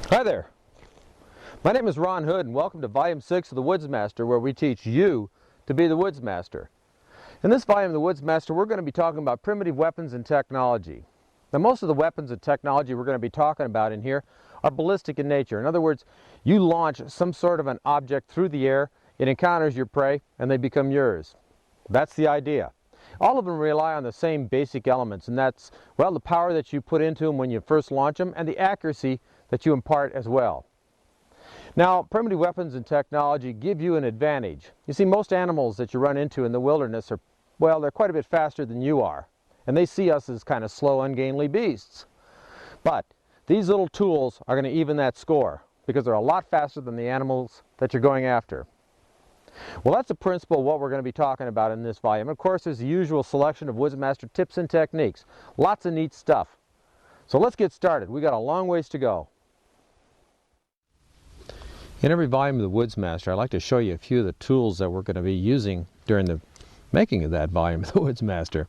Hi there. My name is Ron Hood and welcome to Volume 6 of The Woodsmaster, where we teach you to be the Woodsmaster. In this volume of The Woodsmaster, we're going to be talking about primitive weapons and technology. Now, most of the weapons and technology we're going to be talking about in here are ballistic in nature. In other words, you launch some sort of an object through the air, it encounters your prey, and they become yours. That's the idea. All of them rely on the same basic elements, and that's, well, the power that you put into them when you first launch them and the accuracy that you impart as well. Now, primitive weapons and technology give you an advantage. You see, most animals that you run into in the wilderness are, well, they're quite a bit faster than you are, and they see us as kind of slow, ungainly beasts. But these little tools are going to even that score because they're a lot faster than the animals that you're going after. Well, that's the principle of what we're going to be talking about in this volume. Of course, there's the usual selection of Woodsmaster tips and techniques. Lots of neat stuff. So let's get started. We got a long ways to go. In every volume of the Woodsmaster, I'd like to show you a few of the tools that we're going to be using during the making of that volume of the Woodsmaster.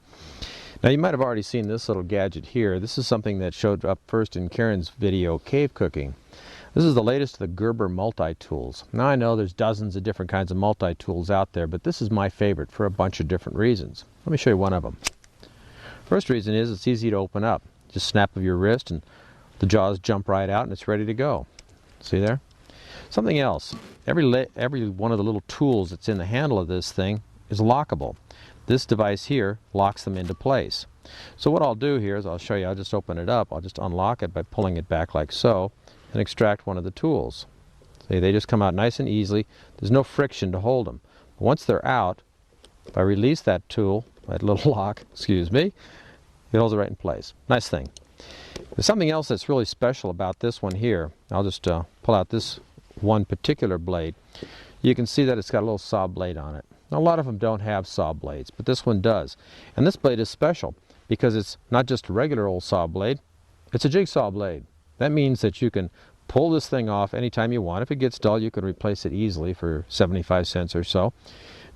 Now, you might have already seen this little gadget here. This is something that showed up first in Karen's video, Cave Cooking. This is the latest of the Gerber multi-tools. Now, I know there's dozens of different kinds of multi-tools out there, but this is my favorite for a bunch of different reasons. Let me show you one of them. First reason is it's easy to open up. Just snap of your wrist and the jaws jump right out and it's ready to go. See there? Something else, every one of the little tools that's in the handle of this thing is lockable. This device here locks them into place. So what I'll do here is I'll show you, I'll just open it up, I'll just unlock it by pulling it back like so and extract one of the tools. See, they just come out nice and easily, there's no friction to hold them. Once they're out, if I release that tool, that little lock, excuse me, it holds it right in place. Nice thing. There's something else that's really special about this one here. I'll just pull out this one particular blade. You can see that it's got a little saw blade on it. Now, a lot of them don't have saw blades, but this one does. And this blade is special because it's not just a regular old saw blade, it's a jigsaw blade. That means that you can pull this thing off anytime you want. If it gets dull, you can replace it easily for 75 cents or so.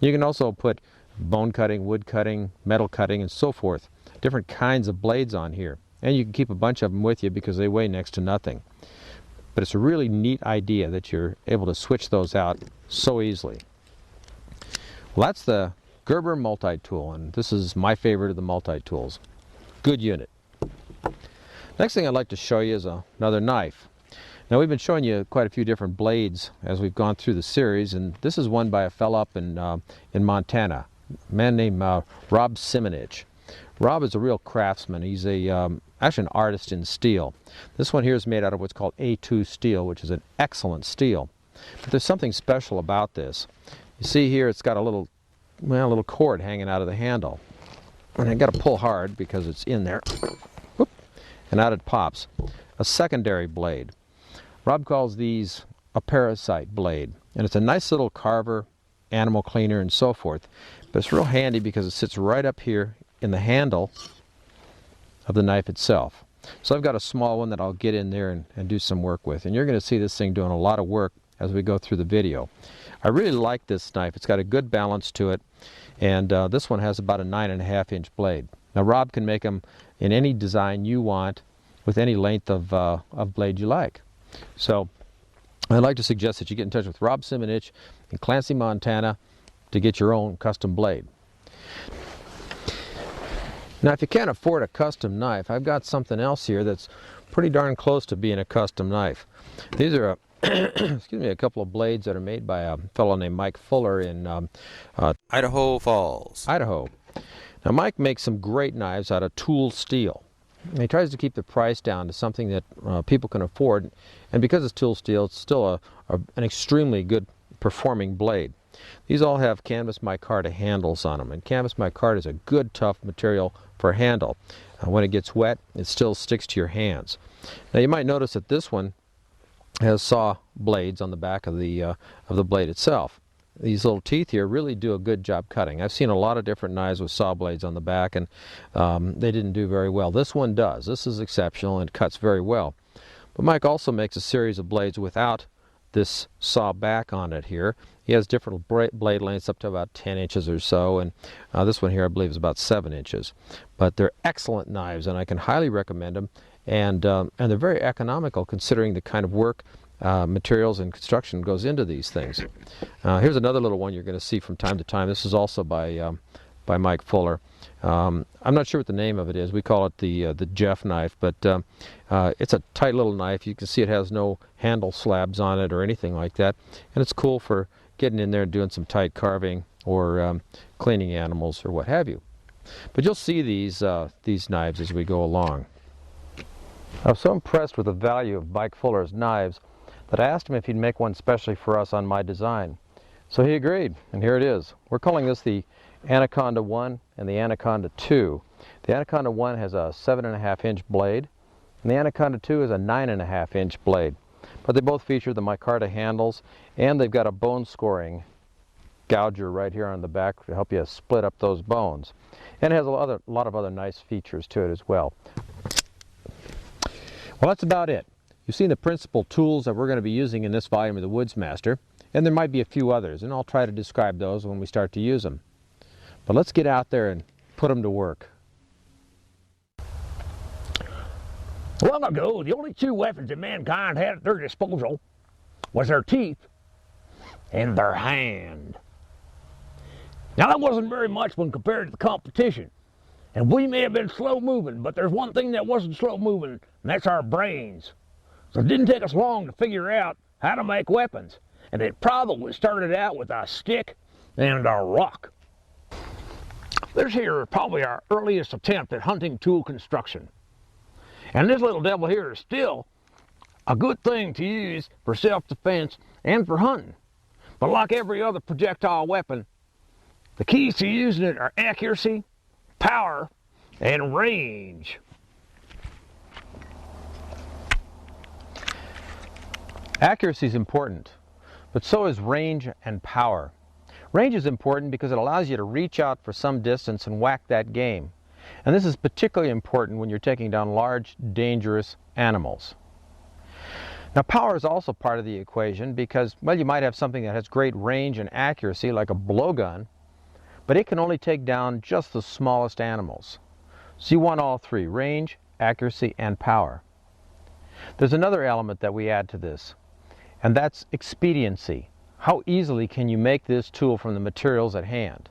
You can also put bone cutting, wood cutting, metal cutting, and so forth. Different kinds of blades on here. And you can keep a bunch of them with you because they weigh next to nothing. But it's a really neat idea that you're able to switch those out so easily. Well, that's the Gerber multi-tool, and this is my favorite of the multi-tools. Good unit. Next thing I'd like to show you is another knife. Now, we've been showing you quite a few different blades as we've gone through the series, and this is one by a fellow up in Montana, a man named Rob Simonich. Rob is a real craftsman. He's actually an artist in steel. This one here is made out of what's called A2 steel, which is an excellent steel. But there's something special about this. You see here it's got a little cord hanging out of the handle. And I've got to pull hard because it's in there. Whoop, and out it pops. A secondary blade. Rob calls these a parasite blade. And it's a nice little carver, animal cleaner, and so forth. But it's real handy because it sits right up here in the handle of the knife itself. So I've got a small one that I'll get in there and do some work with. And you're going to see this thing doing a lot of work as we go through the video. I really like this knife. It's got a good balance to it. And this one has about a 9.5-inch blade. Now, Rob can make them in any design you want with any length of blade you like. So I'd like to suggest that you get in touch with Rob Simonich in Clancy, Montana to get your own custom blade. Now, if you can't afford a custom knife, I've got something else here that's pretty darn close to being a custom knife. These are a couple of blades that are made by a fellow named Mike Fuller in Idaho Falls, Idaho. Now, Mike makes some great knives out of tool steel. And he tries to keep the price down to something that people can afford. And because it's tool steel, it's still an extremely good performing blade. These all have canvas micarta handles on them, and canvas micarta is a good, tough material for a handle. When it gets wet, it still sticks to your hands. Now, you might notice that this one has saw blades on the back of the blade itself. These little teeth here really do a good job cutting. I've seen a lot of different knives with saw blades on the back, and they didn't do very well. This one does. This is exceptional and cuts very well. But Mike also makes a series of blades without this saw back on it here. He has different blade lengths up to about 10 inches or so, and this one here I believe is about 7 inches. But they're excellent knives, and I can highly recommend them, and they're very economical considering the kind of work, materials, and construction goes into these things. Here's another little one you're going to see from time to time. This is also by Mike Fuller. I'm not sure what the name of it is. We call it the Jeff knife, but it's a tight little knife. You can see it has no handle slabs on it or anything like that, and it's cool for getting in there and doing some tight carving or cleaning animals or what have you. But you'll see these knives as we go along. I was so impressed with the value of Mike Fuller's knives that I asked him if he'd make one specially for us on my design. So he agreed, and here it is. We're calling this the Anaconda 1 and the Anaconda 2. The Anaconda 1 has a 7.5 inch blade, and the Anaconda 2 is a 9.5 inch blade. But they both feature the micarta handles, and they've got a bone scoring gouger right here on the back to help you split up those bones. And it has a lot of other nice features to it as well. Well, that's about it. You've seen the principal tools that we're going to be using in this volume of the Woodsmaster, and there might be a few others, and I'll try to describe those when we start to use them. But let's get out there and put them to work. Long ago, the only two weapons that mankind had at their disposal was their teeth and their hand. Now that wasn't very much when compared to the competition, and we may have been slow moving, but there's one thing that wasn't slow moving, and that's our brains. So it didn't take us long to figure out how to make weapons, and it probably started out with a stick and a rock. This here is probably our earliest attempt at hunting tool construction. And this little devil here is still a good thing to use for self-defense and for hunting. But like every other projectile weapon, the keys to using it are accuracy, power, and range. Accuracy is important, but so is range and power. Range is important because it allows you to reach out for some distance and whack that game. And this is particularly important when you're taking down large, dangerous animals. Now, power is also part of the equation because, well, you might have something that has great range and accuracy like a blowgun, but it can only take down just the smallest animals. So you want all three: range, accuracy, and power. There's another element that we add to this, and that's expediency. How easily can you make this tool from the materials at hand?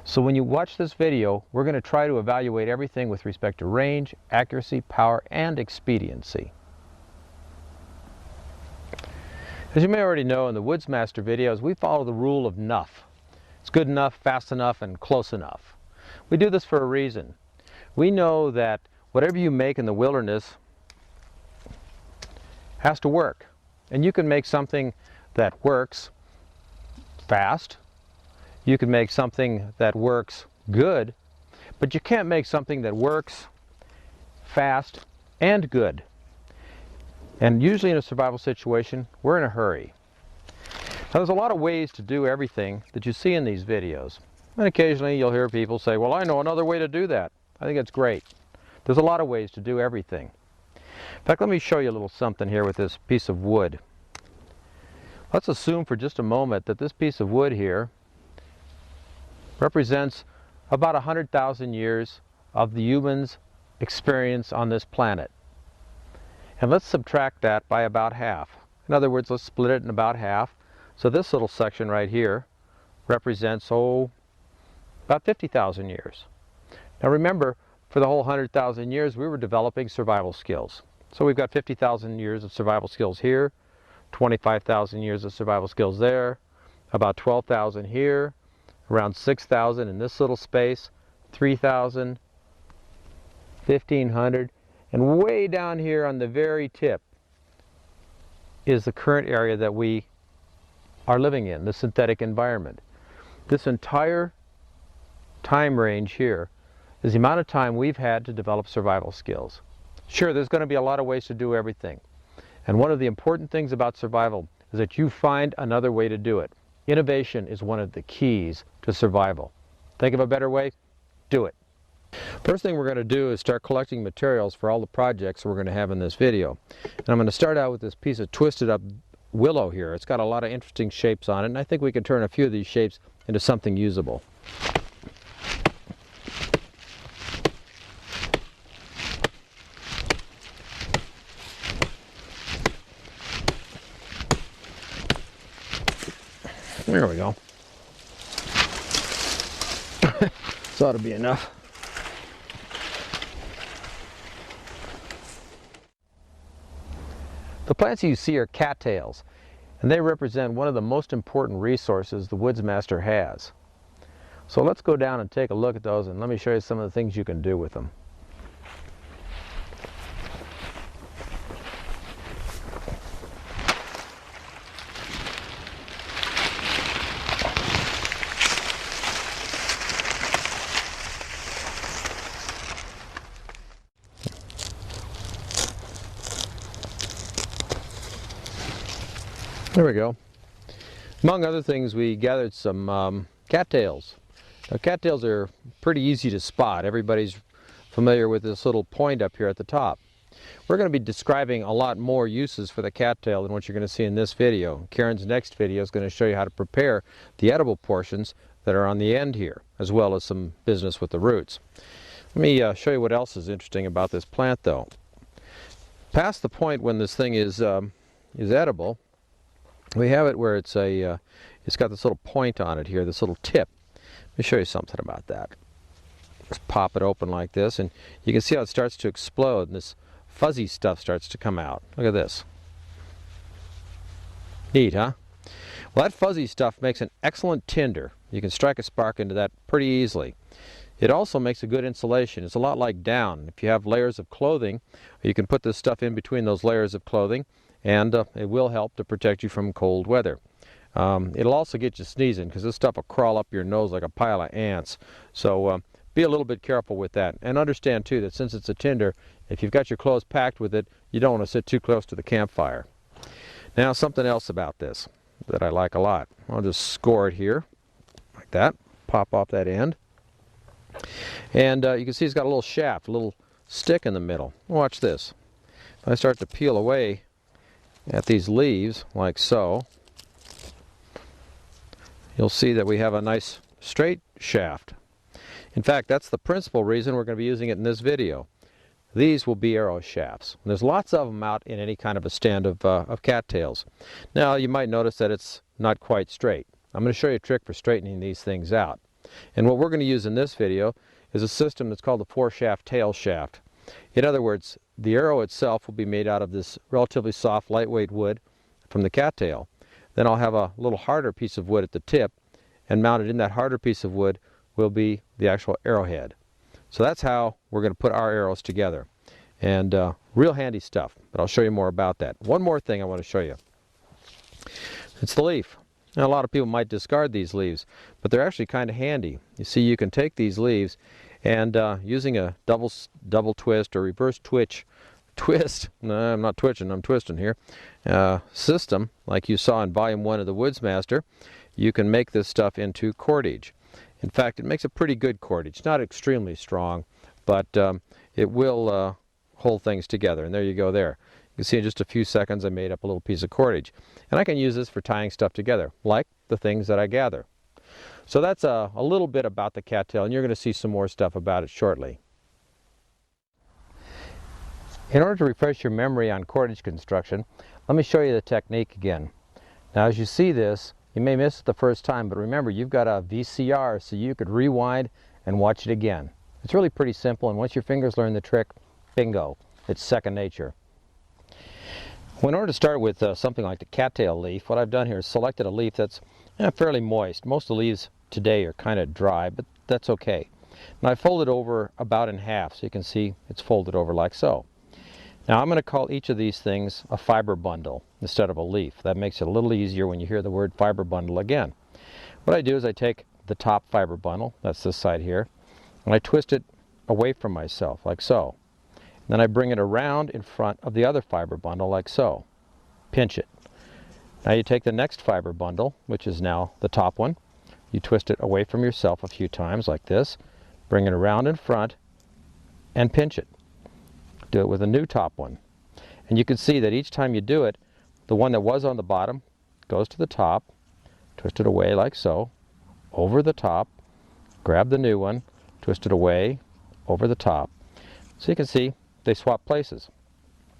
So when you watch this video, we're going to try to evaluate everything with respect to range, accuracy, power, and expediency. As you may already know, in the Woodsmaster videos, we follow the rule of enough. It's good enough, fast enough, and close enough. We do this for a reason. We know that whatever you make in the wilderness has to work. And you can make something that works fast, you can make something that works good, but you can't make something that works fast and good. And usually in a survival situation, we're in a hurry. Now, there's a lot of ways to do everything that you see in these videos. And occasionally you'll hear people say, well, I know another way to do that. I think it's great. There's a lot of ways to do everything. In fact, let me show you a little something here with this piece of wood. Let's assume for just a moment that this piece of wood here represents about 100,000 years of the human's experience on this planet. And let's subtract that by about half. In other words, let's split it in about half. So this little section right here represents, about 50,000 years. Now remember, for the whole 100,000 years, we were developing survival skills. So we've got 50,000 years of survival skills here, 25,000 years of survival skills there, about 12,000 here, around 6,000 in this little space, 3,000, 1,500, and way down here on the very tip is the current area that we are living in, the synthetic environment. This entire time range here is the amount of time we've had to develop survival skills. Sure, there's going to be a lot of ways to do everything. And one of the important things about survival is that you find another way to do it. Innovation is one of the keys to survival. Think of a better way? Do it. First thing we're going to do is start collecting materials for all the projects we're going to have in this video. And I'm going to start out with this piece of twisted up willow here. It's got a lot of interesting shapes on it, and I think we can turn a few of these shapes into something usable. There we go. This ought to be enough. The plants you see are cattails, and they represent one of the most important resources the woodsmaster has. So let's go down and take a look at those, and let me show you some of the things you can do with them. There we go. Among other things, we gathered some cattails. Now, cattails are pretty easy to spot. Everybody's familiar with this little point up here at the top. We're going to be describing a lot more uses for the cattail than what you're going to see in this video. Karen's next video is going to show you how to prepare the edible portions that are on the end here, as well as some business with the roots. Let me show you what else is interesting about this plant, though. Past the point when this thing is edible, we have it where it's got this little point on it here, this little tip. Let me show you something about that. Just pop it open like this, and you can see how it starts to explode, and this fuzzy stuff starts to come out. Look at this. Neat, huh? Well, that fuzzy stuff makes an excellent tinder. You can strike a spark into that pretty easily. It also makes a good insulation. It's a lot like down. If you have layers of clothing, you can put this stuff in between those layers of clothing, and it will help to protect you from cold weather. It'll also get you sneezing, because this stuff will crawl up your nose like a pile of ants. So be a little bit careful with that. And understand, too, that since it's a tinder, if you've got your clothes packed with it, you don't want to sit too close to the campfire. Now, something else about this that I like a lot. I'll just score it here, like that. Pop off that end. And you can see it's got a little shaft, a little stick in the middle. Watch this. If I start to peel away at these leaves, like so, you'll see that we have a nice straight shaft. In fact, that's the principal reason we're going to be using it in this video. These will be arrow shafts. There's lots of them out in any kind of a stand of cattails. Now, you might notice that it's not quite straight. I'm going to show you a trick for straightening these things out. And what we're going to use in this video is a system that's called the 4-shaft tail shaft. In other words, the arrow itself will be made out of this relatively soft, lightweight wood from the cattail. Then I'll have a little harder piece of wood at the tip, and mounted in that harder piece of wood will be the actual arrowhead. So that's how we're going to put our arrows together. And real handy stuff, but I'll show you more about that. One more thing I want to show you. It's the leaf. Now, a lot of people might discard these leaves, but they're actually kind of handy. You see, you can take these leaves and using a double twist or reverse twist, no, I'm not twitching, I'm twisting here, system, like you saw in volume 1 of the Woodsmaster, you can make this stuff into cordage. In fact, it makes a pretty good cordage. Not extremely strong, but it will hold things together. And there you go there. You can see in just a few seconds I made up a little piece of cordage. And I can use this for tying stuff together, like the things that I gather. So that's a little bit about the cattail, and you're going to see some more stuff about it shortly. In order to refresh your memory on cordage construction, let me show you the technique again. Now, as you see this, you may miss it the first time, but remember, you've got a VCR, so you could rewind and watch it again. It's really pretty simple, and once your fingers learn the trick, bingo, it's second nature. Well, in order to start with something like the cattail leaf, what I've done here is selected a leaf that's fairly moist. Most of the leaves today are kind of dry, but that's okay. And I fold it over about in half, so you can see it's folded over like so. Now I'm going to call each of these things a fiber bundle instead of a leaf. That makes it a little easier when you hear the word fiber bundle again. What I do is I take the top fiber bundle, that's this side here, and I twist it away from myself like so. Then I bring it around in front of the other fiber bundle like so. Pinch it. Now you take the next fiber bundle, which is now the top one. You twist it away from yourself a few times like this. Bring it around in front and pinch it. Do it with a new top one. And you can see that each time you do it, the one that was on the bottom goes to the top, twist it away like so, over the top, grab the new one, twist it away, over the top. So you can see they swap places.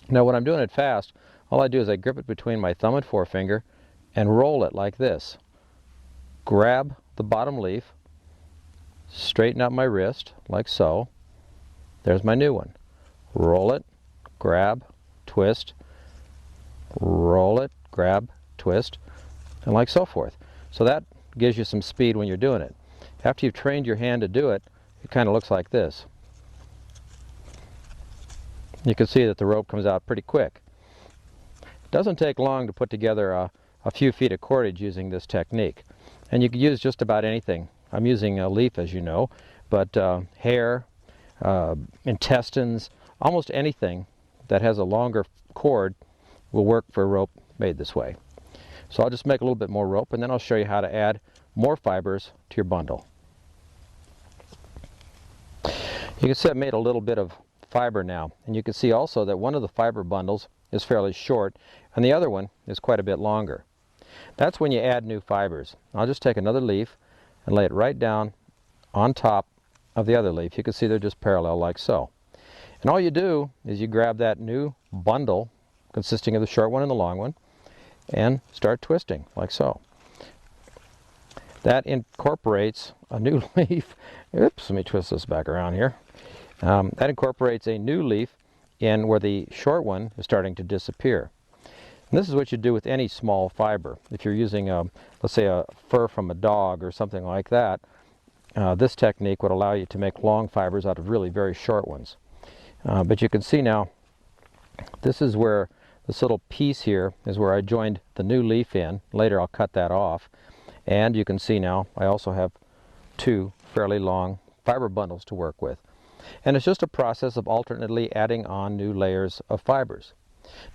Now when I'm doing it fast, all I do is I grip it between my thumb and forefinger and roll it like this. Grab the bottom leaf, straighten out my wrist like so. There's my new one. Roll it, grab, twist, roll it, grab, twist, and like so forth. So that gives you some speed when you're doing it. After you've trained your hand to do it, it kind of looks like this. You can see that the rope comes out pretty quick. It doesn't take long to put together a few feet of cordage using this technique. And you can use just about anything. I'm using a leaf, as you know, but hair, intestines, almost anything that has a longer cord will work for a rope made this way. So I'll just make a little bit more rope, and then I'll show you how to add more fibers to your bundle. You can see I've made a little bit of fiber now, and you can see also that one of the fiber bundles is fairly short and the other one is quite a bit longer. That's when you add new fibers. I'll just take another leaf and lay it right down on top of the other leaf. You can see they're just parallel like so. And all you do is you grab that new bundle consisting of the short one and the long one and start twisting like so. That incorporates a new leaf. Oops, let me twist this back around here. That incorporates a new leaf in where the short one is starting to disappear. And this is what you do with any small fiber. If you're using, let's say, a fur from a dog or something like that, this technique would allow you to make long fibers out of really very short ones. But you can see now, this is where this little piece here is where I joined the new leaf in. Later I'll cut that off. And you can see now I also have two fairly long fiber bundles to work with. And it's just a process of alternately adding on new layers of fibers.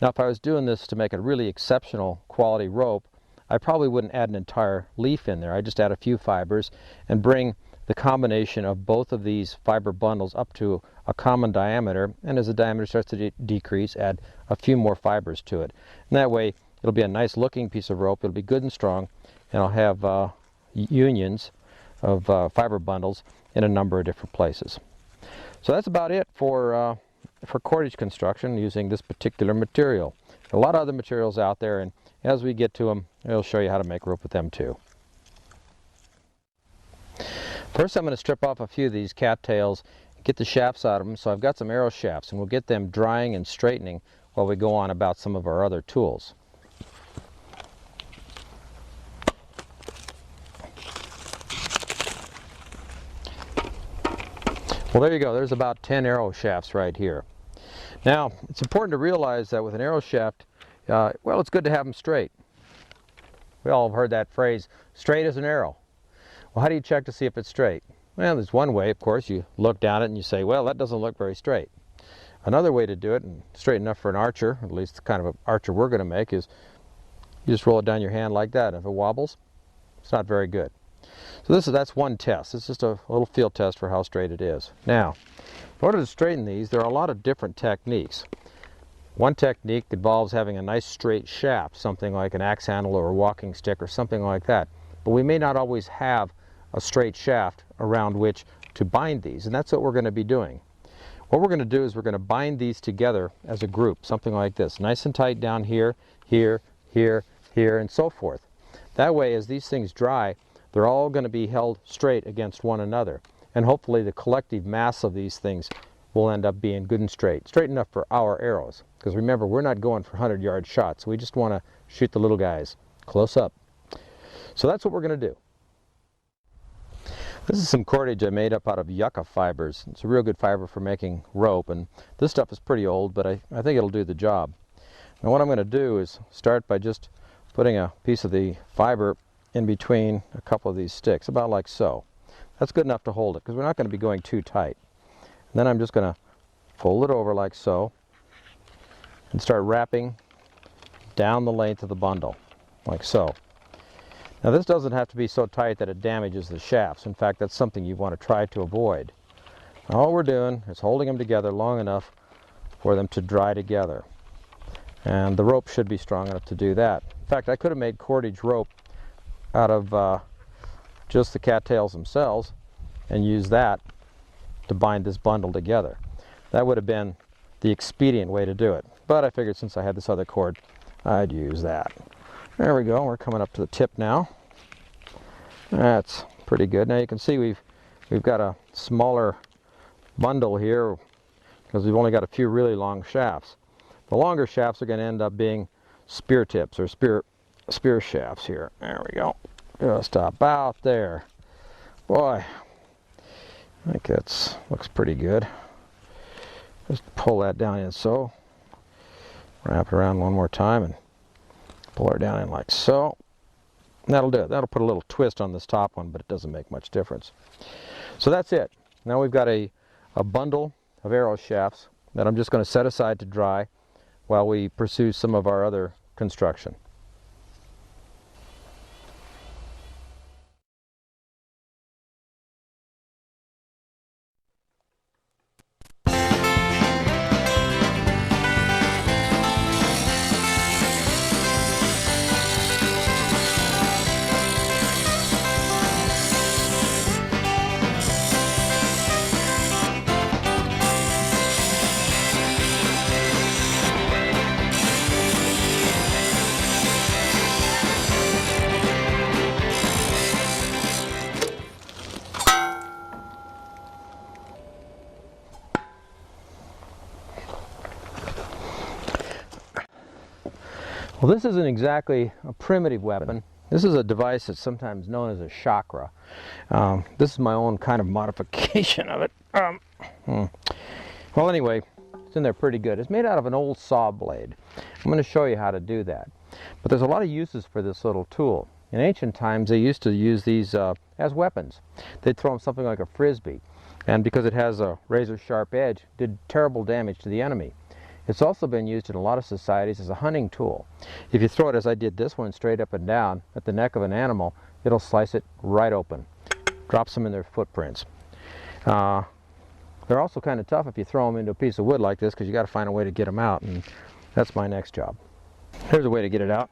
Now if I was doing this to make a really exceptional quality rope, I probably wouldn't add an entire leaf in there. I'd just add a few fibers and bring the combination of both of these fiber bundles up to a common diameter, and as the diameter starts to decrease, add a few more fibers to it. And that way it'll be a nice looking piece of rope, it'll be good and strong, and I'll have unions of fiber bundles in a number of different places. So that's about it for cordage construction using this particular material. A lot of other materials out there, and as we get to them, I'll show you how to make rope with them too. First I'm going to strip off a few of these cattails, get the shafts out of them. So I've got some arrow shafts, and we'll get them drying and straightening while we go on about some of our other tools. Well, there you go. There's about 10 arrow shafts right here. Now, it's important to realize that with an arrow shaft, well, it's good to have them straight. We all have heard that phrase, straight as an arrow. Well, how do you check to see if it's straight? Well, there's one way, of course. You look down it and you say, well, that doesn't look very straight. Another way to do it, and straight enough for an archer, at least the kind of an archer we're going to make, is you just roll it down your hand like that. If it wobbles, it's not very good. So that's one test. It's just a little field test for how straight it is. Now, in order to straighten these, there are a lot of different techniques. One technique involves having a nice straight shaft, something like an axe handle or a walking stick or something like that. But we may not always have a straight shaft around which to bind these, and that's what we're going to be doing. What we're going to do is we're going to bind these together as a group, something like this, nice and tight down here, here, here, here, and so forth. That way, as these things dry, they're all going to be held straight against one another, and hopefully the collective mass of these things will end up being good and straight enough for our arrows. Because remember, we're not going for 100-yard shots. We just want to shoot the little guys close up. So that's what we're going to do. This is some cordage I made up out of yucca fibers. It's a real good fiber for making rope, and this stuff is pretty old, but I think it'll do the job. Now what I'm going to do is start by just putting a piece of the fiber in between a couple of these sticks, about like so. That's good enough to hold it, because we're not going to be going too tight. And then I'm just going to fold it over like so, and start wrapping down the length of the bundle, like so. Now this doesn't have to be so tight that it damages the shafts. In fact, that's something you want to try to avoid. All we're doing is holding them together long enough for them to dry together. And the rope should be strong enough to do that. In fact, I could have made cordage rope out of just the cattails themselves and used that to bind this bundle together. That would have been the expedient way to do it. But I figured since I had this other cord, I'd use that. There we go. We're coming up to the tip now. That's pretty good. Now you can see we've got a smaller bundle here because we've only got a few really long shafts. The longer shafts are going to end up being spear tips or spear shafts here. There we go. Just about there. Boy, I think that looks pretty good. Just pull that down in so. Wrap it around one more time and pull her down in like so. And that'll do it. That'll put a little twist on this top one, but it doesn't make much difference. So that's it. Now we've got a bundle of arrow shafts that I'm just going to set aside to dry while we pursue some of our other construction. Well, this isn't exactly a primitive weapon. This is a device that's sometimes known as a chakra. This is my own kind of modification of it. Well, anyway, it's in there pretty good. It's made out of an old saw blade. I'm going to show you how to do that. But there's a lot of uses for this little tool. In ancient times, they used to use these as weapons. They'd throw them something like a frisbee, and because it has a razor-sharp edge, did terrible damage to the enemy. It's also been used in a lot of societies as a hunting tool. If you throw it, as I did this one, straight up and down at the neck of an animal, it'll slice it right open. Drops them in their footprints. They're also kind of tough if you throw them into a piece of wood like this, because you got to find a way to get them out, and that's my next job. Here's a way to get it out.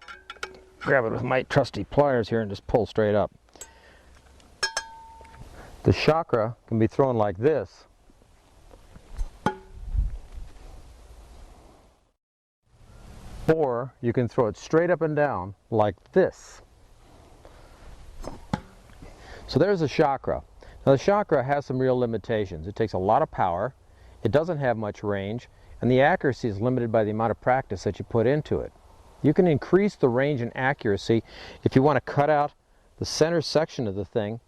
Grab it with my trusty pliers here and just pull straight up. The chakra can be thrown like this, or you can throw it straight up and down like this. So there's the chakra. Now the chakra has some real limitations. It takes a lot of power, it doesn't have much range, and the accuracy is limited by the amount of practice that you put into it. You can increase the range and accuracy if you want to cut out the center section of the thing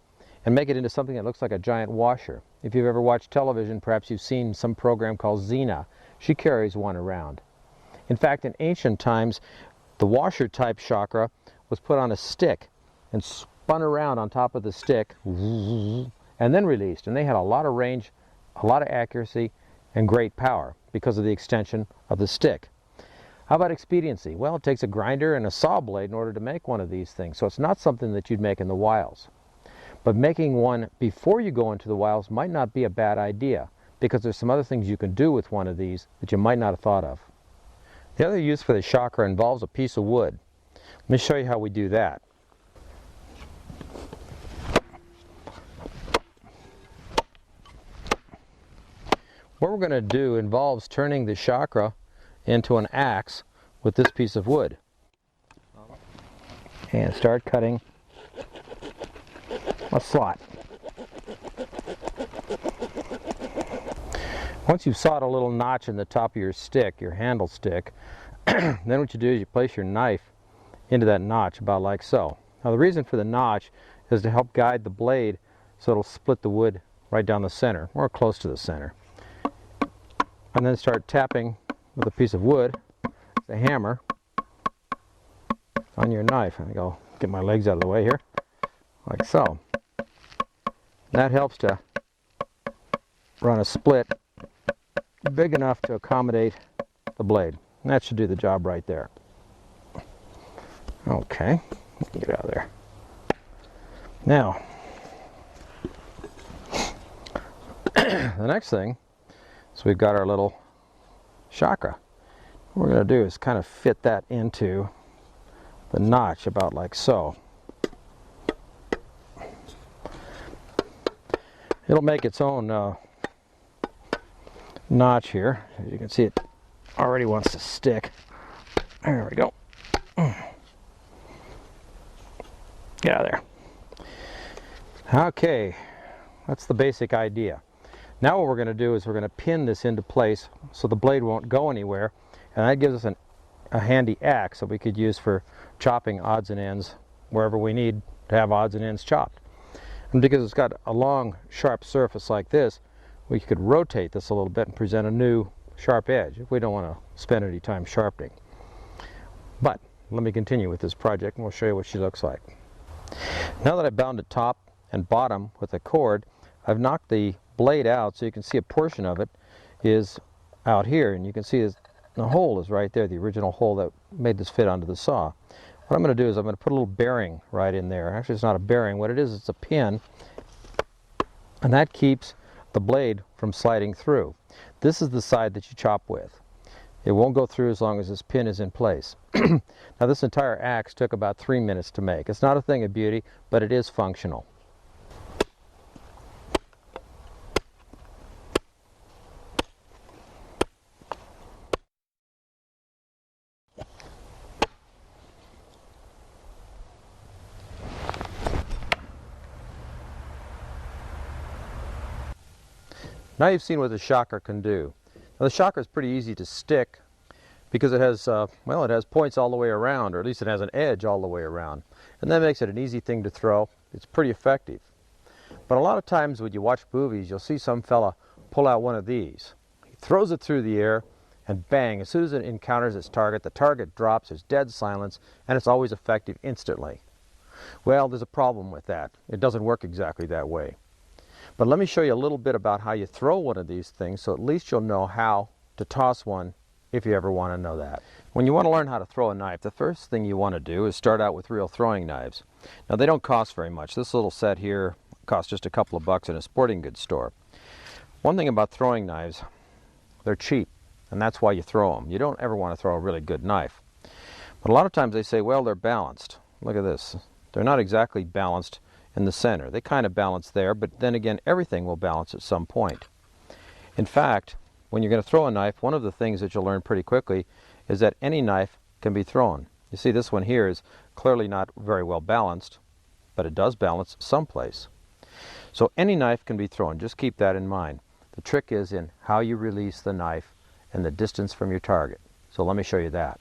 and make it into something that looks like a giant washer. If you've ever watched television, perhaps you've seen some program called Xena. She carries one around. In fact, in ancient times, the washer-type chakra was put on a stick and spun around on top of the stick and then released. And they had a lot of range, a lot of accuracy, and great power because of the extension of the stick. How about expediency? Well, it takes a grinder and a saw blade in order to make one of these things, so it's not something that you'd make in the wilds. But making one before you go into the wilds might not be a bad idea, because there's some other things you can do with one of these that you might not have thought of. The other use for the chakra involves a piece of wood. Let me show you how we do that. What we're going to do involves turning the chakra into an axe with this piece of wood. And start cutting a slot. Once you've sawed a little notch in the top of your stick, your handle stick, then what you do is you place your knife into that notch about like so. Now the reason for the notch is to help guide the blade so it'll split the wood right down the center, or close to the center. And then start tapping with a piece of wood, the hammer, on your knife. I think I'll get my legs out of the way here, like so. That helps to run a split big enough to accommodate the blade. And that should do the job right there. Okay, get out of there. Now, the next thing is we've got our little chakra. What we're going to do is kind of fit that into the notch about like so. It'll make its own notch here. As you can see, it already wants to stick. There we go. Get out of there. Okay, that's the basic idea. Now what we're going to do is we're going to pin this into place so the blade won't go anywhere, and that gives us a handy axe that we could use for chopping odds and ends wherever we need to have odds and ends chopped. And because it's got a long sharp surface like this, we could rotate this a little bit and present a new sharp edge if we don't want to spend any time sharpening. But let me continue with this project and we'll show you what she looks like. Now that I've bound it top and bottom with a cord, I've knocked the blade out so you can see a portion of it is out here, and you can see the hole is right there, the original hole that made this fit onto the saw. What I'm going to do is I'm going to put a little bearing right in there. Actually, it's not a bearing. What it is, it's a pin, and that keeps the blade from sliding through. This is the side that you chop with. It won't go through as long as this pin is in place. Now this entire axe took about 3 minutes to make. It's not a thing of beauty, but it is functional. Now you've seen what the shocker can do. Now the shocker is pretty easy to stick because it has, well, it has points all the way around, or at least it has an edge all the way around. And that makes it an easy thing to throw. It's pretty effective. But a lot of times when you watch movies, you'll see some fella pull out one of these. He throws it through the air, and bang, as soon as it encounters its target, the target drops, there's dead silence, and it's always effective instantly. Well, there's a problem with that. It doesn't work exactly that way. But let me show you a little bit about how you throw one of these things, so at least you'll know how to toss one if you ever want to know that. When you want to learn how to throw a knife, the first thing you want to do is start out with real throwing knives. Now they don't cost very much. This little set here costs just a couple of bucks in a sporting goods store. One thing about throwing knives, they're cheap, and that's why you throw them. You don't ever want to throw a really good knife. But a lot of times they say, well, they're balanced. Look at this. They're not exactly balanced in the center. They kind of balance there, but then again, everything will balance at some point. In fact, when you're going to throw a knife, one of the things that you'll learn pretty quickly is that any knife can be thrown. You see, this one here is clearly not very well balanced, but it does balance someplace. So any knife can be thrown. Just keep that in mind. The trick is in how you release the knife and the distance from your target. So let me show you that.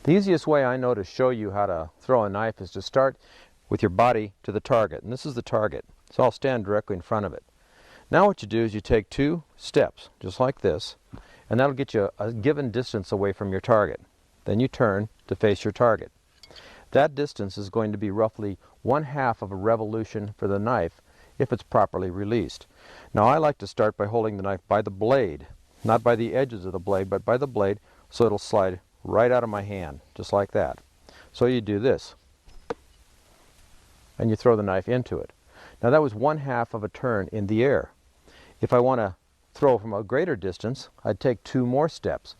The easiest way I know to show you how to throw a knife is to start with your body to the target. And this is the target. So I'll stand directly in front of it. Now what you do is you take 2 steps, just like this, and that'll get you a given distance away from your target. Then you turn to face your target. That distance is going to be roughly 1/2 of a revolution for the knife if it's properly released. Now I like to start by holding the knife by the blade, not by the edges of the blade, but by the blade, so it'll slide right out of my hand, just like that. So you do this, and you throw the knife into it. Now that was 1/2 of a turn in the air. If I want to throw from a greater distance, I'd take 2 more steps.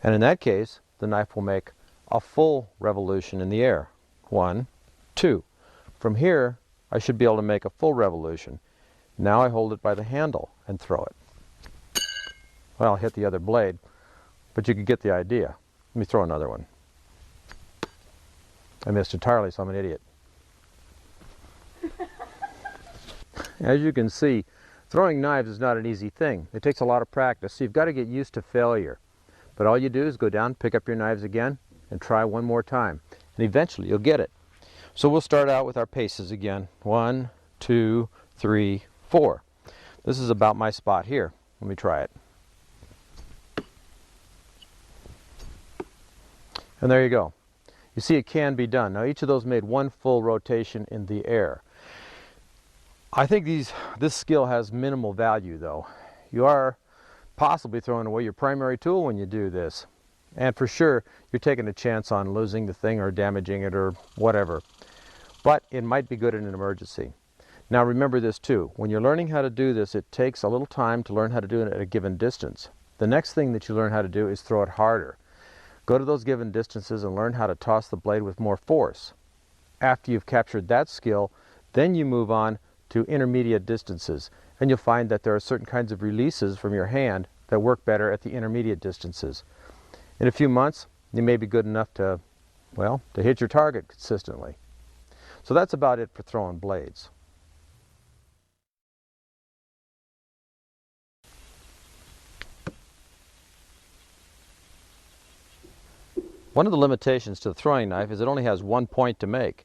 And in that case, the knife will make a full revolution in the air. 1, 2. From here, I should be able to make a full revolution. Now I hold it by the handle and throw it. Well, I'll hit the other blade, but you can get the idea. Let me throw another one. I missed entirely, so I'm an idiot. As you can see, throwing knives is not an easy thing. It takes a lot of practice, so you've got to get used to failure. But all you do is go down, pick up your knives again, and try one more time. And eventually you'll get it. So we'll start out with our paces again. 1, 2, 3, 4. This is about my spot here. Let me try it. And there you go. You see, it can be done. Now each of those made 1 full rotation in the air. I think this skill has minimal value though. You are possibly throwing away your primary tool when you do this. And for sure, you're taking a chance on losing the thing or damaging it or whatever. But it might be good in an emergency. Now remember this too, when you're learning how to do this, it takes a little time to learn how to do it at a given distance. The next thing that you learn how to do is throw it harder. Go to those given distances and learn how to toss the blade with more force. After you've captured that skill, then you move on to intermediate distances, and you'll find that there are certain kinds of releases from your hand that work better at the intermediate distances. In a few months, you may be good enough to, well, to hit your target consistently. So that's about it for throwing blades. One of the limitations to the throwing knife is it only has one point to make.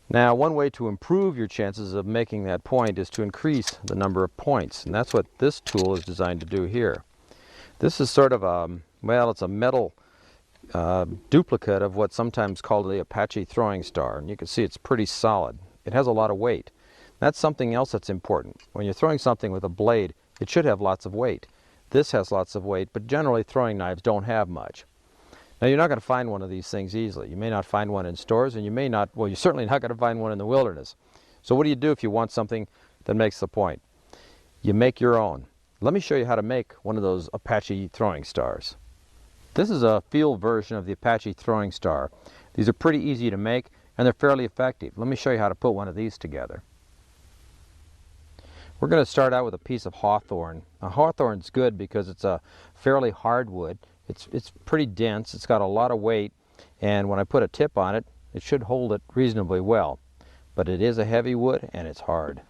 Now, one way to improve your chances of making that point is to increase the number of points, and that's what this tool is designed to do here. This is sort of a, well, it's a metal duplicate of what's sometimes called the Apache throwing star, and you can see it's pretty solid. It has a lot of weight. That's something else that's important. When you're throwing something with a blade, it should have lots of weight. This has lots of weight, but generally throwing knives don't have much. Now, you're not going to find one of these things easily. You may not find one in stores, and you may not, well, you're certainly not going to find one in the wilderness. So what do you do if you want something that makes the point? You make your own. Let me show you how to make one of those Apache throwing stars. This is a field version of the Apache throwing star. These are pretty easy to make, and they're fairly effective. Let me show you how to put one of these together. We're going to start out with a piece of hawthorn. Now, hawthorn's good because it's a fairly hard wood. It's pretty dense, it's got a lot of weight, and when I put a tip on it, it should hold it reasonably well. But it is a heavy wood and it's hard.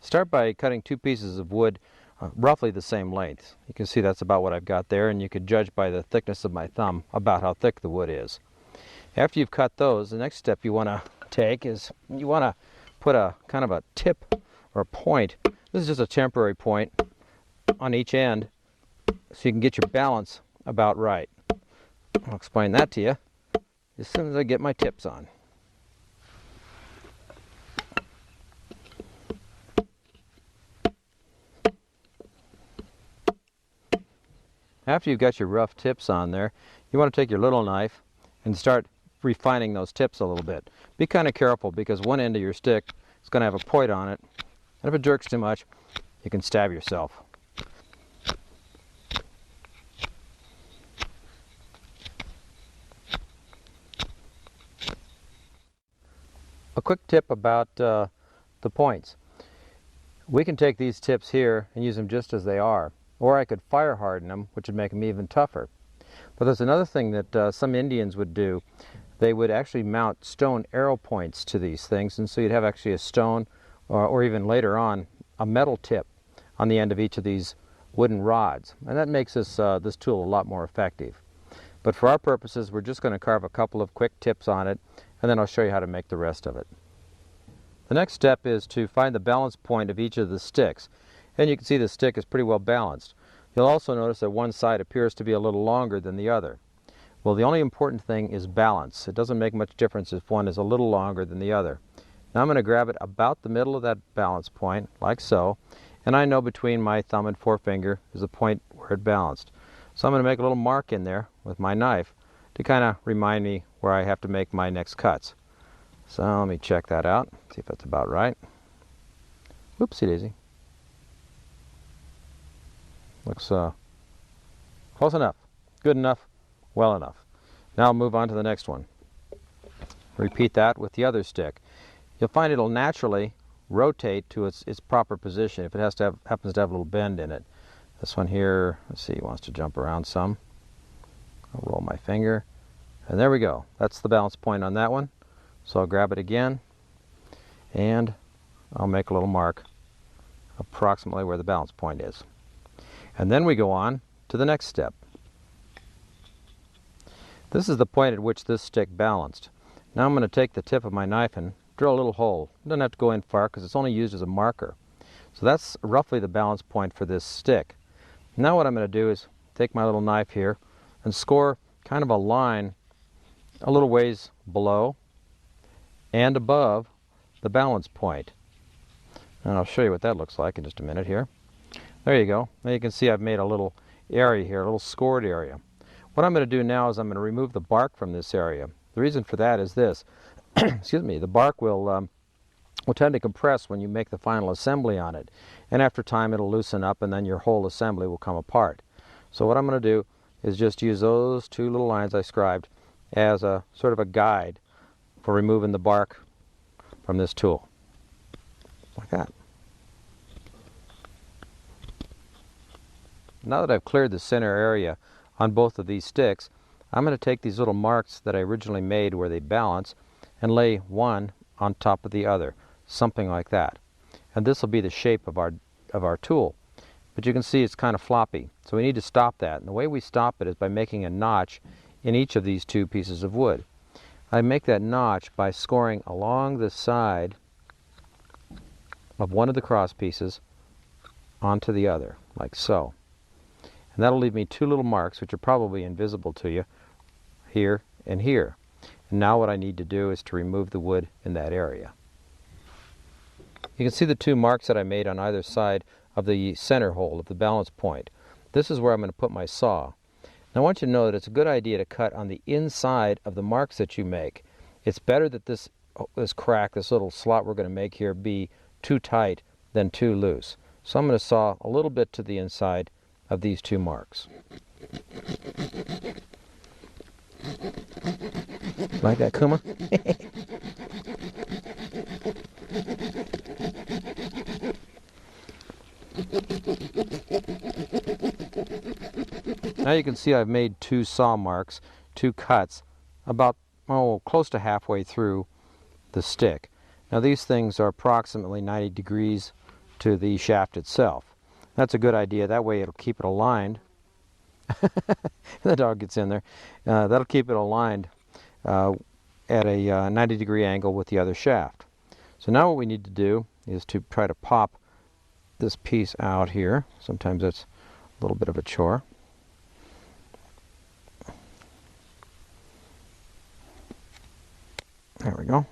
Start by cutting two pieces of wood roughly the same length. You can see that's about what I've got there, and you can judge by the thickness of my thumb about how thick the wood is. After you've cut those, the next step you want to take is you want to put a kind of a tip or a point. This is just a temporary point on each end so you can get your balance about right. I'll explain that to you as soon as I get my tips on. After you've got your rough tips on there, you want to take your little knife and start refining those tips a little bit. Be kind of careful because one end of your stick is going to have a point on it, and if it jerks too much, you can stab yourself. A quick tip about the points. We can take these tips here and use them just as they are. Or I could fire harden them, which would make them even tougher. But there's another thing that some Indians would do. They would actually mount stone arrow points to these things, and so you'd have actually a stone, or even later on, a metal tip on the end of each of these wooden rods. And that makes this tool a lot more effective. But for our purposes, we're just going to carve a couple of quick tips on it, and then I'll show you how to make the rest of it. The next step is to find the balance point of each of the sticks. And you can see the stick is pretty well balanced. You'll also notice that one side appears to be a little longer than the other. Well, the only important thing is balance. It doesn't make much difference if one is a little longer than the other. Now I'm going to grab it about the middle of that balance point, like so, and I know between my thumb and forefinger is the point where it balanced. So I'm going to make a little mark in there with my knife to kind of remind me where I have to make my next cuts. So let me check that out, see if that's about right. Whoopsie daisy. Looks close enough, good enough, well enough. Now I'll move on to the next one. Repeat that with the other stick. You'll find it'll naturally rotate to its proper position if it happens to have a little bend in it. This one here, let's see, wants to jump around some. I'll roll my finger, and there we go. That's the balance point on that one. So I'll grab it again, and I'll make a little mark approximately where the balance point is. And then we go on to the next step. This is the point at which this stick balanced. Now I'm going to take the tip of my knife and drill a little hole. It doesn't have to go in far because it's only used as a marker. So that's roughly the balance point for this stick. Now what I'm going to do is take my little knife here and score kind of a line a little ways below and above the balance point. And I'll show you what that looks like in just a minute here. There you go. Now you can see I've made a little area here, a little scored area. What I'm going to do now is I'm going to remove the bark from this area. The reason for that is this. Excuse me, the bark will tend to compress when you make the final assembly on it. And after time it'll loosen up and then your whole assembly will come apart. So what I'm going to do is just use those two little lines I scribed as a sort of a guide for removing the bark from this tool. Like that. Now that I've cleared the center area on both of these sticks, I'm going to take these little marks that I originally made where they balance and lay one on top of the other, something like that. And this will be the shape of our tool. But you can see it's kind of floppy, so we need to stop that. And the way we stop it is by making a notch in each of these two pieces of wood. I make that notch by scoring along the side of one of the cross pieces onto the other, like so. And that'll leave me two little marks, which are probably invisible to you, here and here. And now what I need to do is to remove the wood in that area. You can see the two marks that I made on either side of the center hole of the balance point. This is where I'm going to put my saw. Now I want you to know that it's a good idea to cut on the inside of the marks that you make. It's better that this crack, this little slot we're going to make here, be too tight than too loose. So I'm going to saw a little bit to the inside of these two marks. Like that, Kuma? Now you can see I've made two saw marks, two cuts, about close to halfway through the stick. Now these things are approximately 90 degrees to the shaft itself. That's a good idea. That way it'll keep it aligned. The dog gets in there. That'll keep it aligned at a 90-degree angle with the other shaft. So now what we need to do is to try to pop this piece out here. Sometimes that's a little bit of a chore. There we go.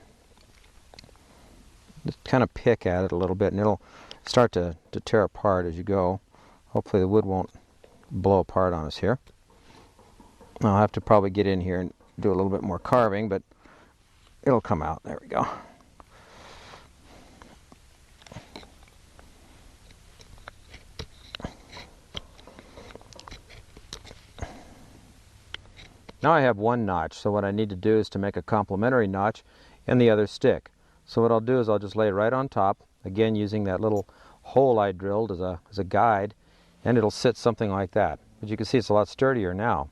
Just kind of pick at it a little bit and it'll start to tear apart as you go. Hopefully the wood won't blow apart on us here. I'll have to probably get in here and do a little bit more carving, but it'll come out. There we go. Now I have one notch, so what I need to do is to make a complementary notch in the other stick. So what I'll do is I'll just lay it right on top, again using that little hole I drilled as a guide, and it'll sit something like that. But you can see it's a lot sturdier now.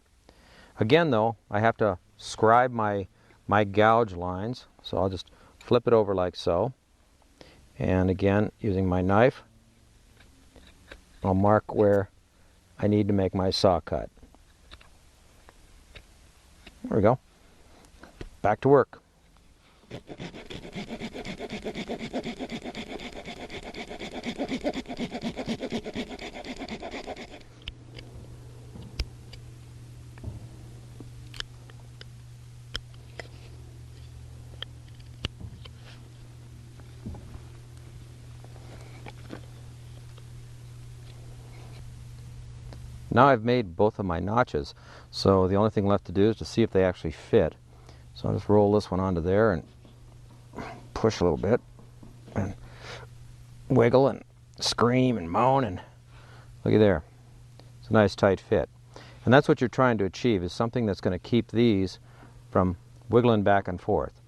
Again though, I have to scribe my gouge lines, so I'll just flip it over like so. And again, using my knife, I'll mark where I need to make my saw cut. There we go. Back to work. Now I've made both of my notches, so the only thing left to do is to see if they actually fit. So I'll just roll this one onto there and push a little bit and wiggle and scream and moan, and looky there. It's a nice tight fit. And that's what you're trying to achieve, is something that's going to keep these from wiggling back and forth.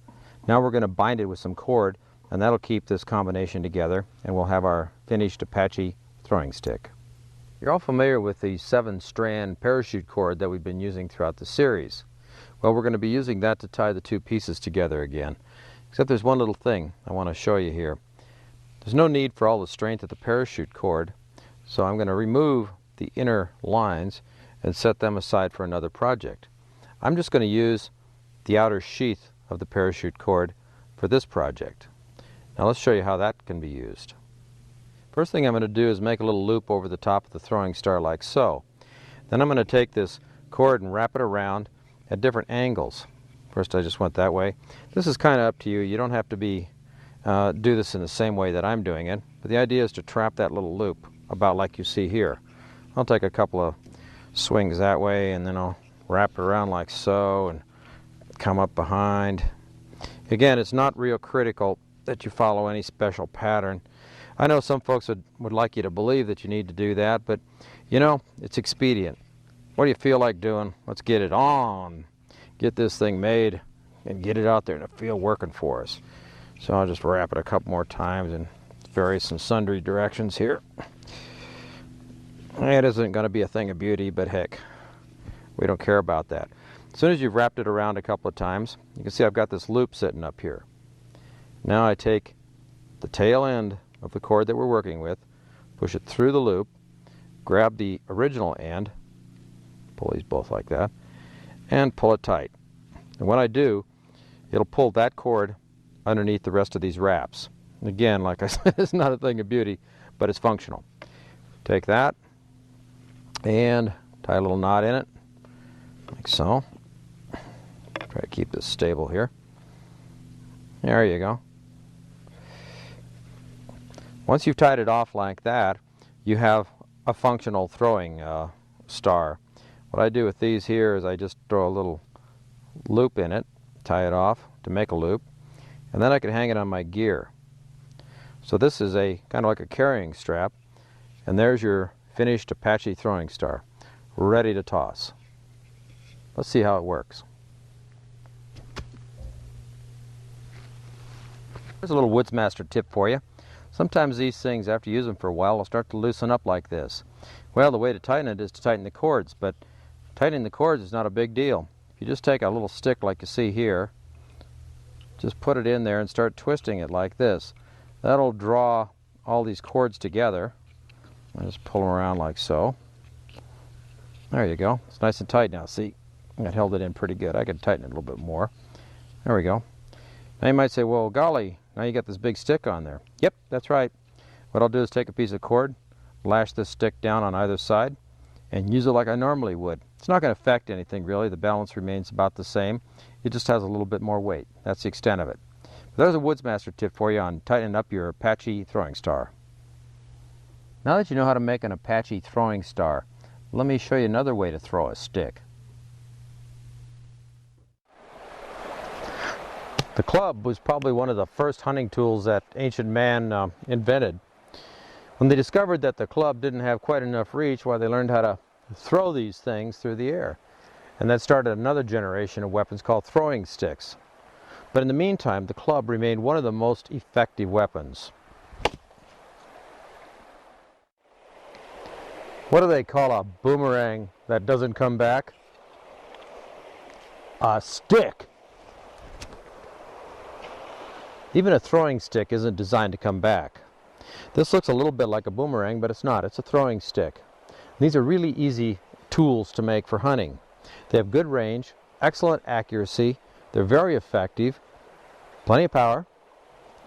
Now we're going to bind it with some cord, and that'll keep this combination together, and we'll have our finished Apache throwing stick. You're all familiar with the 7-strand parachute cord that we've been using throughout the series. Well, we're going to be using that to tie the two pieces together again. Except there's one little thing I want to show you here. There's no need for all the strength of the parachute cord, so I'm going to remove the inner lines and set them aside for another project. I'm just going to use the outer sheath of the parachute cord for this project. Now let's show you how that can be used. First thing I'm going to do is make a little loop over the top of the throwing star like so. Then I'm going to take this cord and wrap it around at different angles. First I just went that way. This is kind of up to you. You don't have to be do this in the same way that I'm doing it, but the idea is to trap that little loop about like you see here. I'll take a couple of swings that way, and then I'll wrap it around like so and come up behind. Again, it's not real critical that you follow any special pattern. I know some folks would like you to believe that you need to do that, but you know, it's expedient. What do you feel like doing? Let's get it on. Get this thing made and get it out there in the field working for us. So I'll just wrap it a couple more times in various and sundry directions here. It isn't going to be a thing of beauty, but heck, we don't care about that. As soon as you've wrapped it around a couple of times, you can see I've got this loop sitting up here. Now I take the tail end of the cord that we're working with, push it through the loop, grab the original end, pull these both like that, and pull it tight. And when I do, it'll pull that cord underneath the rest of these wraps. And again, like I said, it's not a thing of beauty, but it's functional. Take that and tie a little knot in it, like so. Try to keep this stable here. There you go. Once you've tied it off like that, you have a functional throwing star. What I do with these here is I just throw a little loop in it, tie it off to make a loop, and then I can hang it on my gear. So this is a kind of like a carrying strap, and there's your finished Apache throwing star, ready to toss. Let's see how it works. Here's a little Woodsmaster tip for you. Sometimes these things, after you use them for a while, will start to loosen up like this. Well, the way to tighten it is to tighten the cords, but tightening the cords is not a big deal. If you just take a little stick like you see here, just put it in there and start twisting it like this. That'll draw all these cords together. I just pull them around like so. There you go. It's nice and tight now. See, I held it in pretty good. I could tighten it a little bit more. There we go. Now you might say, well, golly, now you got this big stick on there. Yep, that's right. What I'll do is take a piece of cord, lash this stick down on either side, and use it like I normally would. It's not going to affect anything really. The balance remains about the same. It just has a little bit more weight. That's the extent of it. But there's a Woodsmaster tip for you on tightening up your Apache throwing star. Now that you know how to make an Apache throwing star, let me show you another way to throw a stick. The club was probably one of the first hunting tools that ancient man invented. When they discovered that the club didn't have quite enough reach, well, they learned how to throw these things through the air. And that started another generation of weapons called throwing sticks. But in the meantime, the club remained one of the most effective weapons. What do they call a boomerang that doesn't come back? A stick. Even a throwing stick isn't designed to come back. This looks a little bit like a boomerang, but it's not. It's a throwing stick. These are really easy tools to make for hunting. They have good range, excellent accuracy, they're very effective, plenty of power,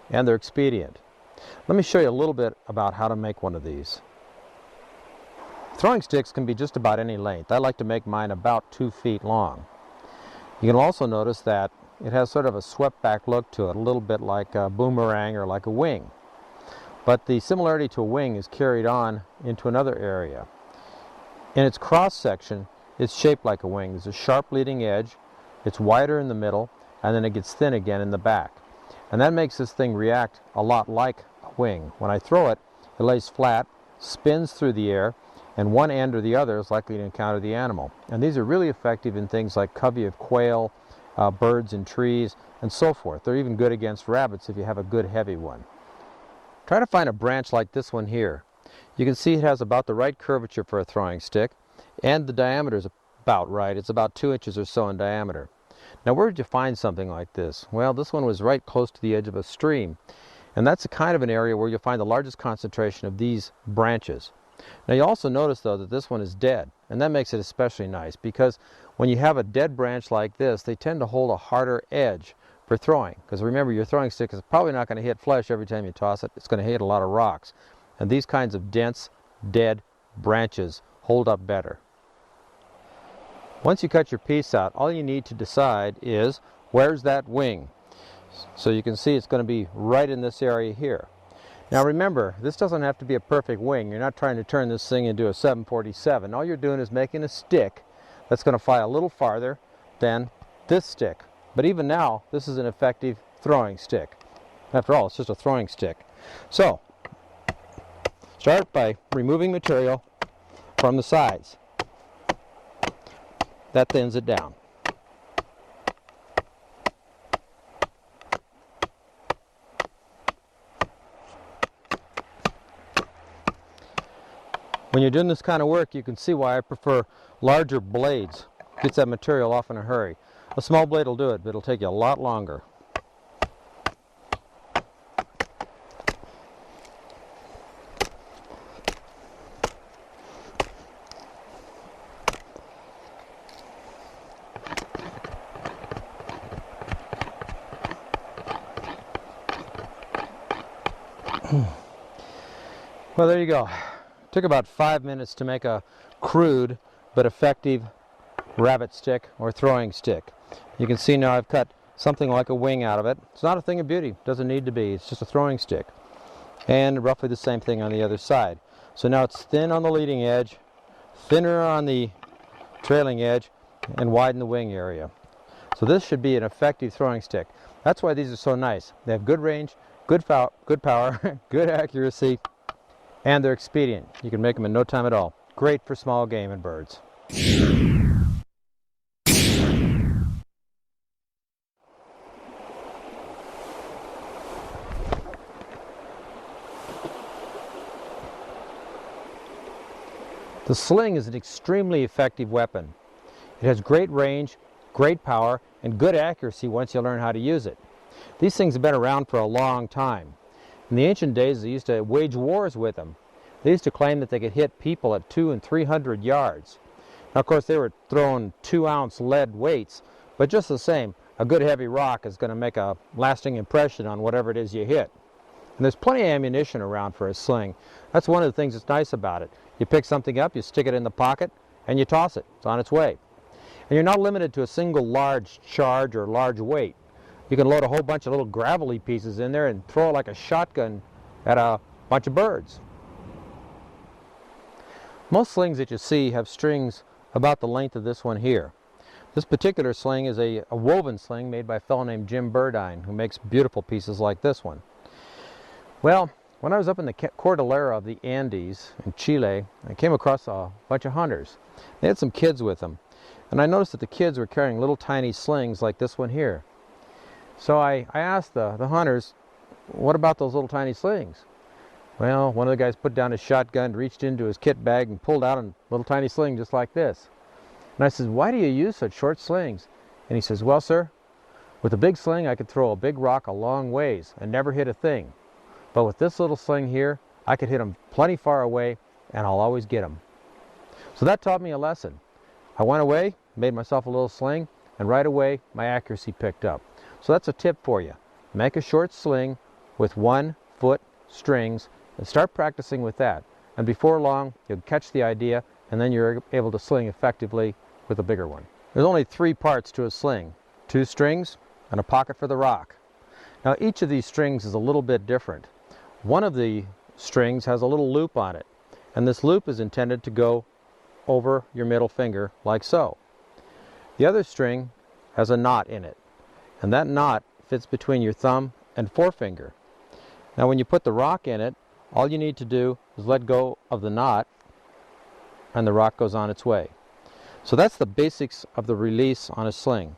and they're expedient. Let me show you a little bit about how to make one of these. Throwing sticks can be just about any length. I like to make mine about 2 feet long. You can also notice that it has sort of a swept back look to it, a little bit like a boomerang or like a wing. But the similarity to a wing is carried on into another area. In its cross section, it's shaped like a wing. There's a sharp leading edge, it's wider in the middle, and then it gets thin again in the back. And that makes this thing react a lot like a wing. When I throw it, it lays flat, spins through the air, and one end or the other is likely to encounter the animal. And these are really effective in things like covey of quail, birds in trees, and so forth. They're even good against rabbits if you have a good heavy one. Try to find a branch like this one here. You can see it has about the right curvature for a throwing stick, and the diameter is about right. It's about 2 inches or so in diameter. Now where did you find something like this? Well, this one was right close to the edge of a stream, and that's a kind of an area where you'll find the largest concentration of these branches. Now you also notice though that this one is dead, and that makes it especially nice because when you have a dead branch like this, they tend to hold a harder edge for throwing, because remember, your throwing stick is probably not going to hit flesh every time you toss it. It's going to hit a lot of rocks, and these kinds of dense, dead branches hold up better. Once you cut your piece out, all you need to decide is, where's that wing? So you can see it's going to be right in this area here. Now remember, this doesn't have to be a perfect wing. You're not trying to turn this thing into a 747. All you're doing is making a stick that's going to fly a little farther than this stick. But even now, this is an effective throwing stick. After all, it's just a throwing stick. So, start by removing material from the sides. That thins it down. When you're doing this kind of work, you can see why I prefer larger blades. Gets that material off in a hurry. A small blade will do it, but it'll take you a lot longer. Well, there you go. Took about 5 minutes to make a crude but effective rabbit stick or throwing stick. You can see now I've cut something like a wing out of it. It's not a thing of beauty, doesn't need to be, it's just a throwing stick. And roughly the same thing on the other side. So now it's thin on the leading edge, thinner on the trailing edge, and wide in the wing area. So this should be an effective throwing stick. That's why these are so nice. They have good range, good power, good accuracy, and they're expedient. You can make them in no time at all. Great for small game and birds. The sling is an extremely effective weapon. It has great range, great power, and good accuracy once you learn how to use it. These things have been around for a long time. In the ancient days, they used to wage wars with them. They used to claim that they could hit people at 200 and 300 yards. Now, of course, they were throwing 2-ounce lead weights, but just the same, a good heavy rock is going to make a lasting impression on whatever it is you hit. And there's plenty of ammunition around for a sling. That's one of the things that's nice about it. You pick something up, you stick it in the pocket, and you toss it. It's on its way. And you're not limited to a single large charge or large weight. You can load a whole bunch of little gravelly pieces in there and throw it like a shotgun at a bunch of birds. Most slings that you see have strings about the length of this one here. This particular sling is a woven sling made by a fellow named Jim Burdine, who makes beautiful pieces like this one. Well, when I was up in the Cordillera of the Andes in Chile, I came across a bunch of hunters. They had some kids with them, and I noticed that the kids were carrying little tiny slings like this one here. So I asked the hunters, what about those little tiny slings? Well, one of the guys put down his shotgun, reached into his kit bag, and pulled out a little tiny sling just like this. And I said, why do you use such short slings? And he says, well, sir, with a big sling I could throw a big rock a long ways and never hit a thing. But with this little sling here, I could hit them plenty far away, and I'll always get them. So that taught me a lesson. I went away, made myself a little sling, and right away my accuracy picked up. So that's a tip for you. Make a short sling with 1-foot strings and start practicing with that. And before long, you'll catch the idea, and then you're able to sling effectively with a bigger one. There's only 3 parts to a sling: 2 strings and a pocket for the rock. Now each of these strings is a little bit different. One of the strings has a little loop on it, and this loop is intended to go over your middle finger like so. The other string has a knot in it, and that knot fits between your thumb and forefinger. Now when you put the rock in it, all you need to do is let go of the knot, and the rock goes on its way. So that's the basics of the release on a sling.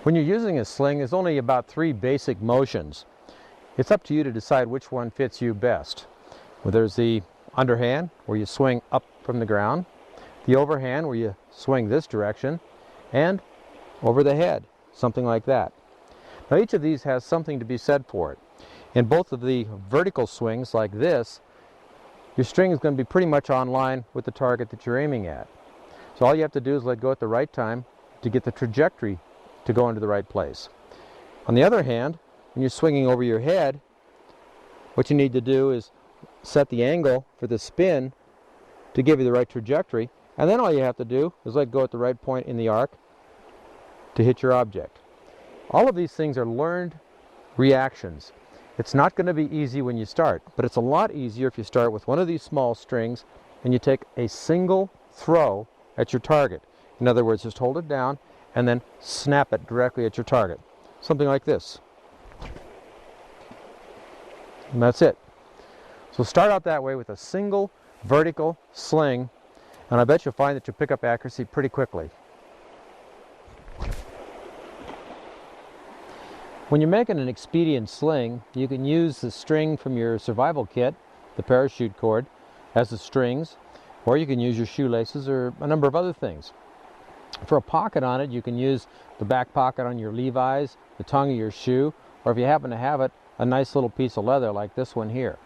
When you're using a sling, there's only about 3 basic motions. It's up to you to decide which one fits you best. Well, there's the underhand, where you swing up from the ground, the overhand, where you swing this direction, and over the head, something like that. Now each of these has something to be said for it. In both of the vertical swings like this, your string is going to be pretty much on line with the target that you're aiming at. So all you have to do is let go at the right time to get the trajectory to go into the right place. On the other hand, when you're swinging over your head, what you need to do is set the angle for the spin to give you the right trajectory, and then all you have to do is let go at the right point in the arc to hit your object. All of these things are learned reactions. It's not going to be easy when you start, but it's a lot easier if you start with one of these small strings and you take a single throw at your target. In other words, just hold it down and then snap it directly at your target. Something like this. And that's it. So start out that way with a single vertical sling, and I bet you'll find that you'll pick up accuracy pretty quickly. When you're making an expedient sling, you can use the string from your survival kit, the parachute cord, as the strings, or you can use your shoelaces or a number of other things. For a pocket on it, you can use the back pocket on your Levi's, the tongue of your shoe, or if you happen to have it, a nice little piece of leather like this one here.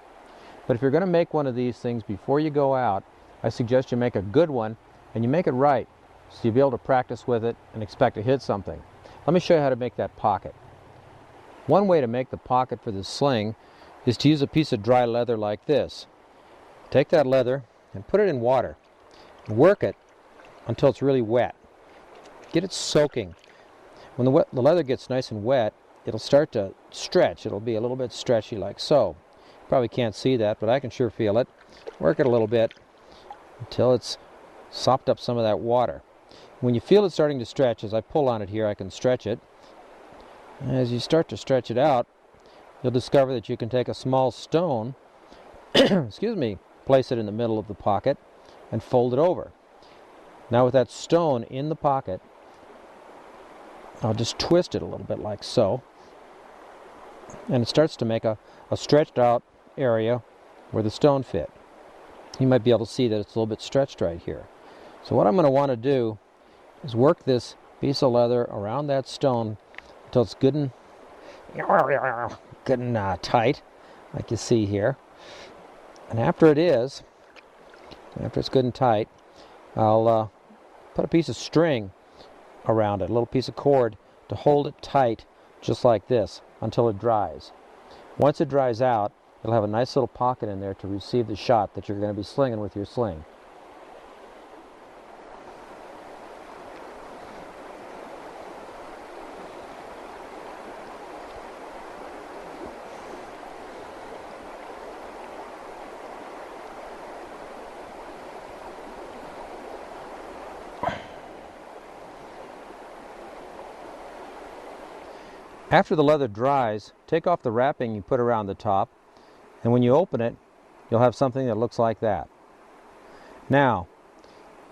But if you're going to make one of these things before you go out, I suggest you make a good one and you make it right so you'll be able to practice with it and expect to hit something. Let me show you how to make that pocket. One way to make the pocket for this sling is to use a piece of dry leather like this. Take that leather and put it in water. Work it until it's really wet. Get it soaking. When the leather gets nice and wet, it'll start to stretch. It'll be a little bit stretchy like so. You probably can't see that, but I can sure feel it. Work it a little bit until it's sopped up some of that water. When you feel it starting to stretch, as I pull on it here, I can stretch it. As you start to stretch it out, you'll discover that you can take a small stone, excuse me, place it in the middle of the pocket and fold it over. Now with that stone in the pocket, I'll just twist it a little bit like so, and it starts to make a stretched out area where the stone fit. You might be able to see that it's a little bit stretched right here. So what I'm going to want to do is work this piece of leather around that stone until it's good and tight, like you see here. And after it's good and tight, I'll put a piece of string around it, a little piece of cord to hold it tight just like this until it dries. Once it dries out, it'll have a nice little pocket in there to receive the shot that you're going to be slinging with your sling. After the leather dries, take off the wrapping you put around the top, and when you open it, you'll have something that looks like that. Now,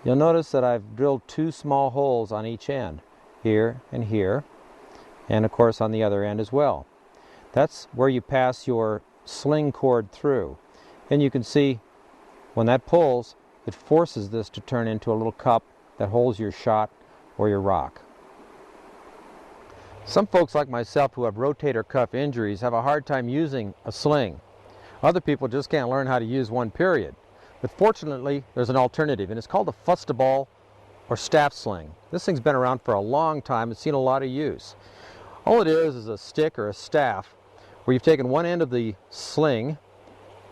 you'll notice that I've drilled two small holes on each end, here, and of course on the other end as well. That's where you pass your sling cord through. And you can see when that pulls, it forces this to turn into a little cup that holds your shot or your rock. Some folks like myself who have rotator cuff injuries have a hard time using a sling. Other people just can't learn how to use one, period. But fortunately, there's an alternative, and it's called a fustible or staff sling. This thing's been around for a long time. It's seen a lot of use. All it is a stick or a staff where you've taken one end of the sling,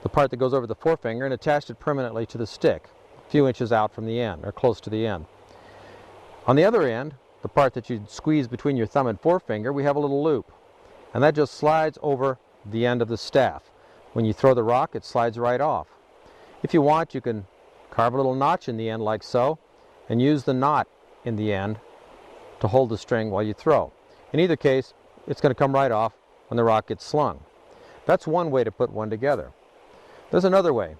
the part that goes over the forefinger, and attached it permanently to the stick, a few inches out from the end, or close to the end. On the other end, the part that you squeeze between your thumb and forefinger, we have a little loop, and that just slides over the end of the staff. When you throw the rock, it slides right off. If you want, you can carve a little notch in the end like so, and use the knot in the end to hold the string while you throw. In either case, it's going to come right off when the rock gets slung. That's one way to put one together. There's another way.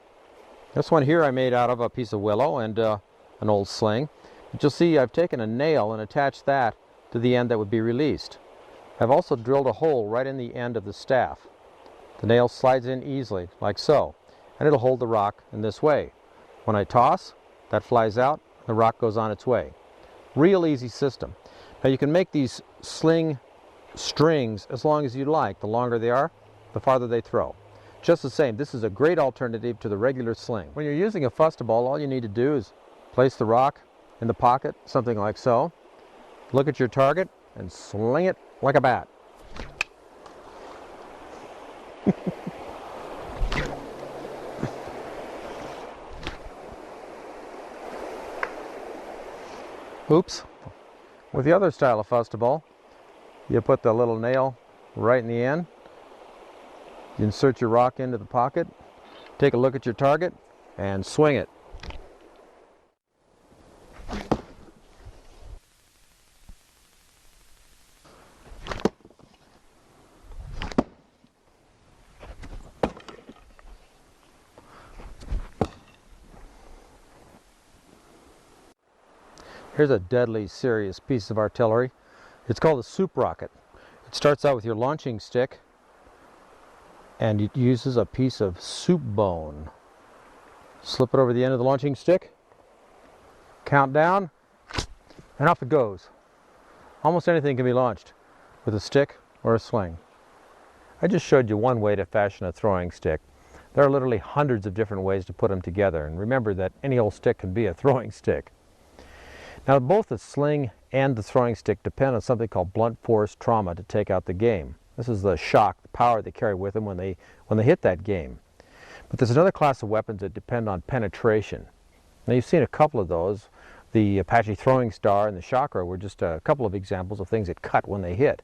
This one here I made out of a piece of willow and an old sling. But you'll see I've taken a nail and attached that to the end that would be released. I've also drilled a hole right in the end of the staff. The nail slides in easily, like so, and it'll hold the rock in this way. When I toss, that flies out, the rock goes on its way. Real easy system. Now you can make these sling strings as long as you like. The longer they are, the farther they throw. Just the same, this is a great alternative to the regular sling. When you're using a fustible, all you need to do is place the rock in the pocket, something like so. Look at your target and sling it like a bat. Oops. With the other style of fustible, You put the little nail right in the end. You insert your rock into the pocket, take a look at your target, and swing it. Here's a deadly serious piece of artillery. It's called a soup rocket. It starts out with your launching stick, and it uses a piece of soup bone. Slip it over the end of the launching stick, count down, and off it goes. Almost anything can be launched with a stick or a sling. I just showed you one way to fashion a throwing stick. There are literally hundreds of different ways to put them together, and remember that any old stick can be a throwing stick. Now, both the sling and the throwing stick depend on something called blunt force trauma to take out the game. This is the shock, the power they carry with them when they hit that game. But there's another class of weapons that depend on penetration. Now, you've seen a couple of those. The Apache throwing star and the chakra were just a couple of examples of things that cut when they hit.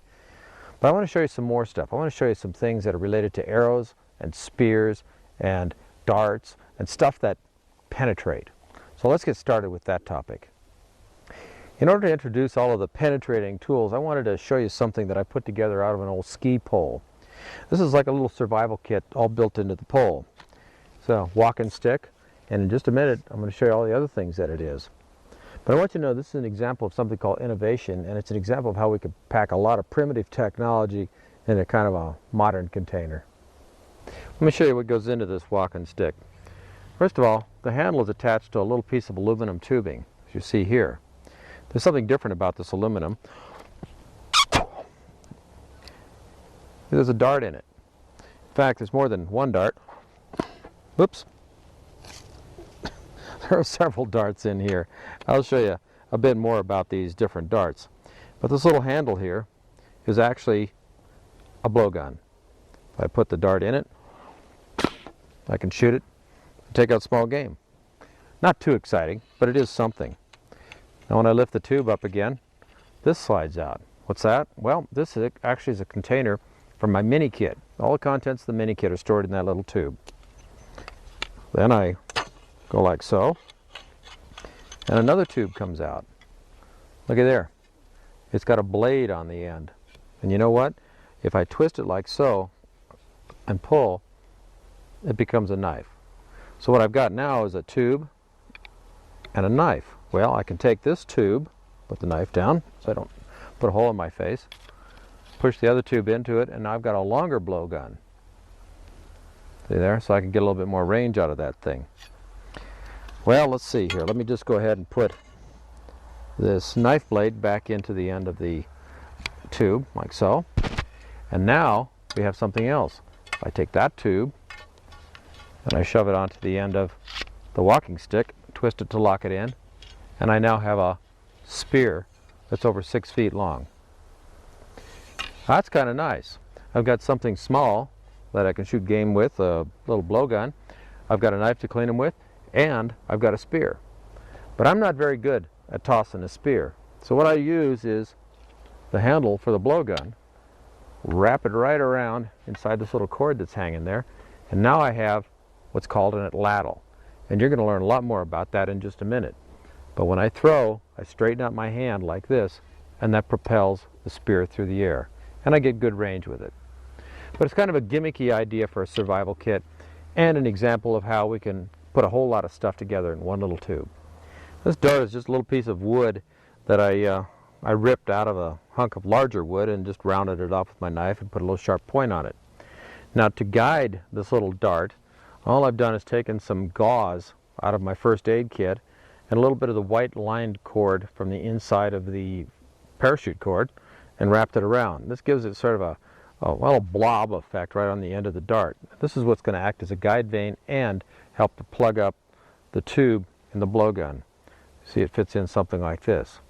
But I want to show you some more stuff. I want to show you some things that are related to arrows and spears and darts and stuff that penetrate. So let's get started with that topic. In order to introduce all of the penetrating tools, I wanted to show you something that I put together out of an old ski pole. This is like a little survival kit all built into the pole. It's a walking stick, and in just a minute I'm going to show you all the other things that it is. But I want you to know this is an example of something called innovation, and it's an example of how we could pack a lot of primitive technology in a kind of a modern container. Let me show you what goes into this walking stick. First of all, the handle is attached to a little piece of aluminum tubing, as you see here. There's something different about this aluminum. There's a dart in it. In fact, there's more than one dart. Whoops. There are several darts in here. I'll show you a bit more about these different darts. But this little handle here is actually a blowgun. If I put the dart in it, I can shoot it and take out small game. Not too exciting, but it is something. Now when I lift the tube up again, this slides out. What's that? Well, this actually is a container for my mini kit. All the contents of the mini kit are stored in that little tube. Then I go like so, and another tube comes out. Look at there. It's got a blade on the end. And you know what? If I twist it like so and pull, it becomes a knife. So what I've got now is a tube and a knife. Well, I can take this tube, put the knife down so I don't put a hole in my face, push the other tube into it, and now I've got a longer blowgun. See there? So I can get a little bit more range out of that thing. Well, let's see here. Let me just go ahead and put this knife blade back into the end of the tube, like so. And now we have something else. I take that tube and I shove it onto the end of the walking stick, twist it to lock it in, and I now have a spear that's over 6 feet long. That's kind of nice. I've got something small that I can shoot game with, a little blowgun. I've got a knife to clean them with, and I've got a spear. But I'm not very good at tossing a spear. So what I use is the handle for the blowgun, wrap it right around inside this little cord that's hanging there, and now I have what's called an atlatl. And you're going to learn a lot more about that in just a minute. But when I throw, I straighten out my hand like this, and that propels the spear through the air. And I get good range with it. But it's kind of a gimmicky idea for a survival kit, and an example of how we can put a whole lot of stuff together in one little tube. This dart is just a little piece of wood that I ripped out of a hunk of larger wood and just rounded it off with my knife and put a little sharp point on it. Now to guide this little dart, all I've done is taken some gauze out of my first aid kit and a little bit of the white lined cord from the inside of the parachute cord and wrapped it around. This gives it sort of a blob effect right on the end of the dart. This is what's going to act as a guide vein and help to plug up the tube in the blowgun. See, it fits in something like this.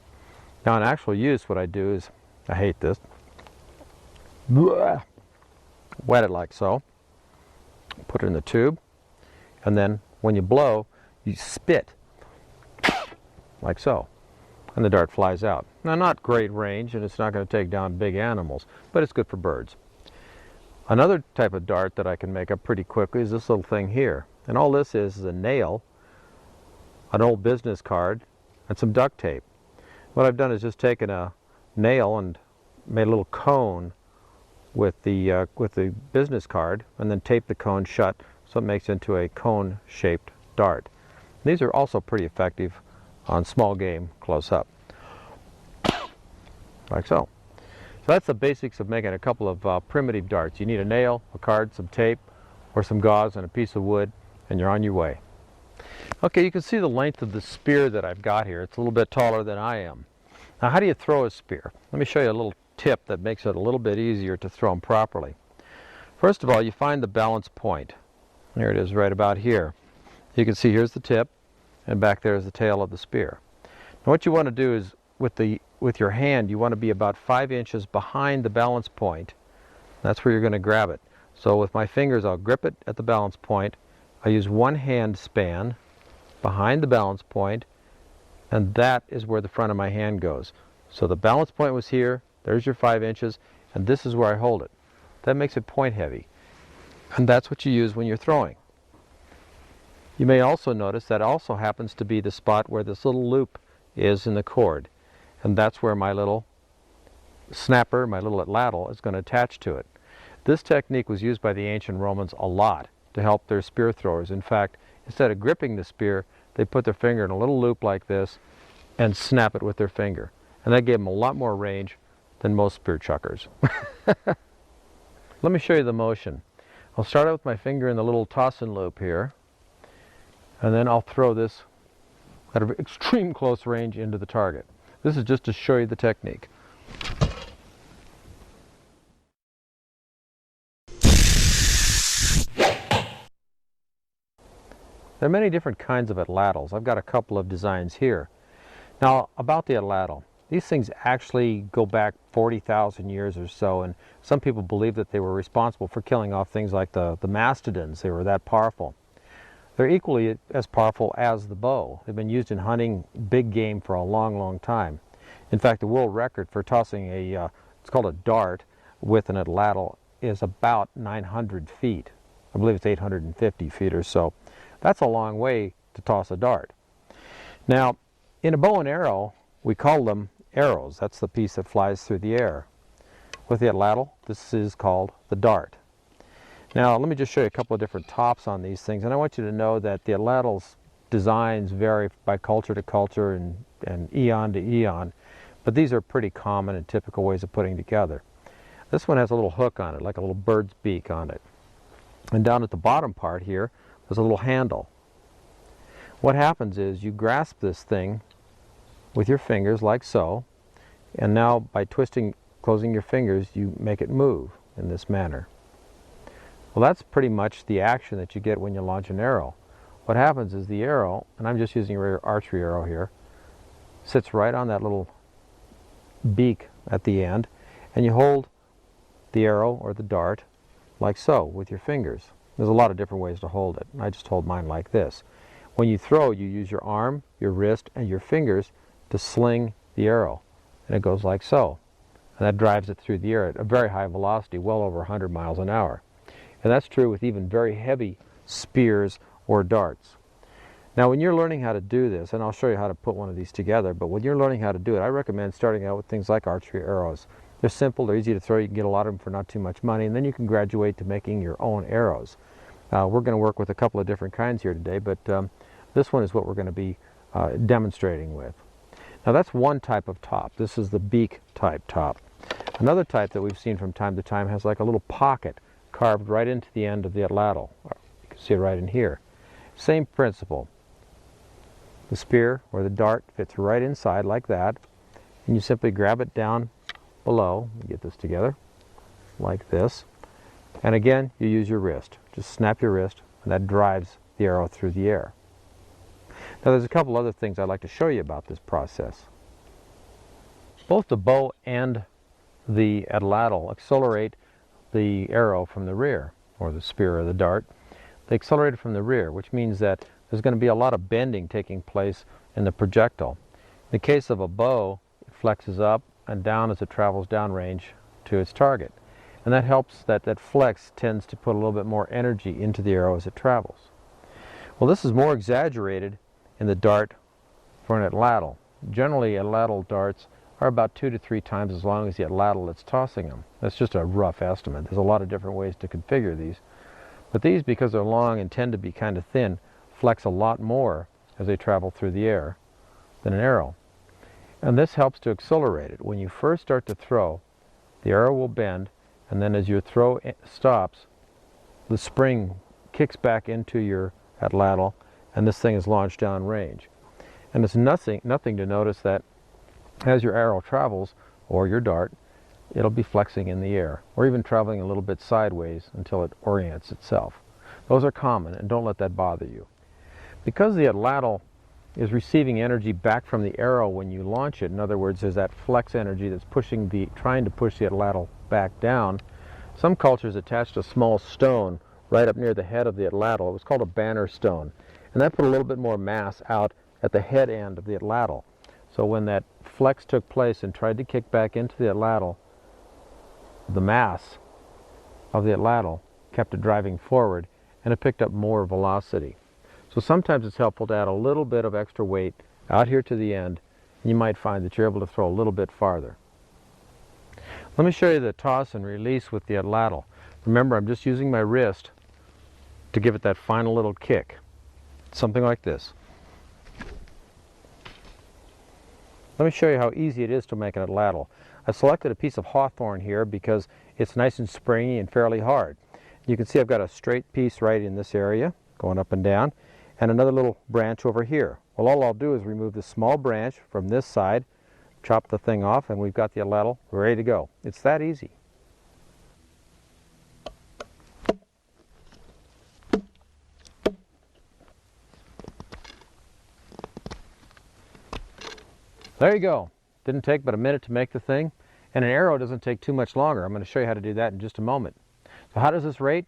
Now in actual use, what I do is, I hate this, wet it like so, put it in the tube, and then when you blow, you spit like so. and the dart flies out. Now, not great range, and it's not going to take down big animals, but it's good for birds. Another type of dart that I can make up pretty quickly is this little thing here. And all this is a nail, an old business card, and some duct tape. What I've done is just taken a nail and made a little cone with the business card, and then taped the cone shut so it makes into a cone-shaped dart. These are also pretty effective on small game close up, like so. So that's the basics of making a couple of primitive darts. You need a nail, a card, some tape, or some gauze and a piece of wood, and you're on your way. Okay, you can see the length of the spear that I've got here. It's a little bit taller than I am. Now, how do you throw a spear? Let me show you a little tip that makes it a little bit easier to throw them properly. First of all, you find the balance point. Here it is, right about here. You can see here's the tip, and back there is the tail of the spear. Now, what you want to do is, with your hand, you want to be about 5 inches behind the balance point. That's where you're going to grab it. So with my fingers, I'll grip it at the balance point. I use one hand span behind the balance point, and that is where the front of my hand goes. So the balance point was here, there's your 5 inches, and this is where I hold it. That makes it point heavy, and that's what you use when you're throwing. You may also notice that also happens to be the spot where this little loop is in the cord, and that's where my little snapper, my little atlatl, is going to attach to it. This technique was used by the ancient Romans a lot to help their spear throwers. In fact, instead of gripping the spear, they put their finger in a little loop like this and snap it with their finger. And that gave them a lot more range than most spear chuckers. Let me show you the motion. I'll start out with my finger in the little toss-in loop here, and then I'll throw this at an extreme close range into the target. This is just to show you the technique. There are many different kinds of atlatls. I've got a couple of designs here. Now, about the atlatl, these things actually go back 40,000 years or so, and some people believe that they were responsible for killing off things like the mastodons. They were that powerful. They're equally as powerful as the bow. They've been used in hunting big game for a long, long time. In fact, the world record for tossing it's called a dart with an atlatl is about 900 feet. I believe it's 850 feet or so. That's a long way to toss a dart. Now, in a bow and arrow, we call them arrows. That's the piece that flies through the air. With the atlatl, this is called the dart. Now, let me just show you a couple of different tops on these things, and I want you to know that the atlatl's designs vary by culture to culture and eon to eon, but these are pretty common and typical ways of putting together. This one has a little hook on it, like a little bird's beak on it. And down at the bottom part here, there's a little handle. What happens is you grasp this thing with your fingers like so, and now by closing your fingers, you make it move in this manner. Well, that's pretty much the action that you get when you launch an arrow. What happens is the arrow, and I'm just using a regular archery arrow here, sits right on that little beak at the end, and you hold the arrow or the dart like so with your fingers. There's a lot of different ways to hold it. I just hold mine like this. When you throw, you use your arm, your wrist, and your fingers to sling the arrow, and it goes like so. And that drives it through the air at a very high velocity, well over 100 miles an hour. And that's true with even very heavy spears or darts. Now, when you're learning how to do this, and I'll show you how to put one of these together, but when you're learning how to do it, I recommend starting out with things like archery arrows. They're simple, they're easy to throw, you can get a lot of them for not too much money, and then you can graduate to making your own arrows. We're going to work with a couple of different kinds here today, but this one is what we're going to be demonstrating with. Now, that's one type of top. This is the beak type top. Another type that we've seen from time to time has like a little pocket carved right into the end of the atlatl. You can see it right in here. Same principle. The spear or the dart fits right inside like that, and you simply grab it down below. Get this together like this, and again you use your wrist. Just snap your wrist, and that drives the arrow through the air. Now, there's a couple other things I'd like to show you about this process. Both the bow and the atlatl accelerate the arrow from the rear, or the spear or the dart. They accelerate it from the rear, which means that there's going to be a lot of bending taking place in the projectile. the case of a bow, it flexes up and down as it travels downrange to its target. And that helps, that flex tends to put a little bit more energy into the arrow as it travels. Well, this is more exaggerated in the dart for an atlatl. Generally, atlatl darts are about 2 to 3 times as long as the atlatl that's tossing them. That's just a rough estimate. There's a lot of different ways to configure these. But these, because they're long and tend to be kind of thin, flex a lot more as they travel through the air than an arrow. And this helps to accelerate it. When you first start to throw, the arrow will bend, and then as your throw stops, the spring kicks back into your atlatl, and this thing is launched downrange. And it's nothing to notice that as your arrow travels, or your dart, it'll be flexing in the air, or even traveling a little bit sideways until it orients itself. Those are common, and don't let that bother you. Because the atlatl is receiving energy back from the arrow when you launch it, in other words, there's that flex energy that's trying to push the atlatl back down, some cultures attached a small stone right up near the head of the atlatl. It was called a banner stone, and that put a little bit more mass out at the head end of the atlatl. So when that flex took place and tried to kick back into the atlatl, the mass of the atlatl kept it driving forward, and it picked up more velocity. So sometimes it's helpful to add a little bit of extra weight out here to the end, and you might find that you're able to throw a little bit farther. Let me show you the toss and release with the atlatl. Remember, I'm just using my wrist to give it that final little kick. Something like this. Let me show you how easy it is to make an atlatl. I selected a piece of hawthorn here because it's nice and springy and fairly hard. You can see I've got a straight piece right in this area, going up and down, and another little branch over here. Well, all I'll do is remove this small branch from this side, chop the thing off, and we've got the atlatl ready to go. It's that easy. There you go. Didn't take but a minute to make the thing, and an arrow doesn't take too much longer. I'm going to show you how to do that in just a moment. So how does this rate?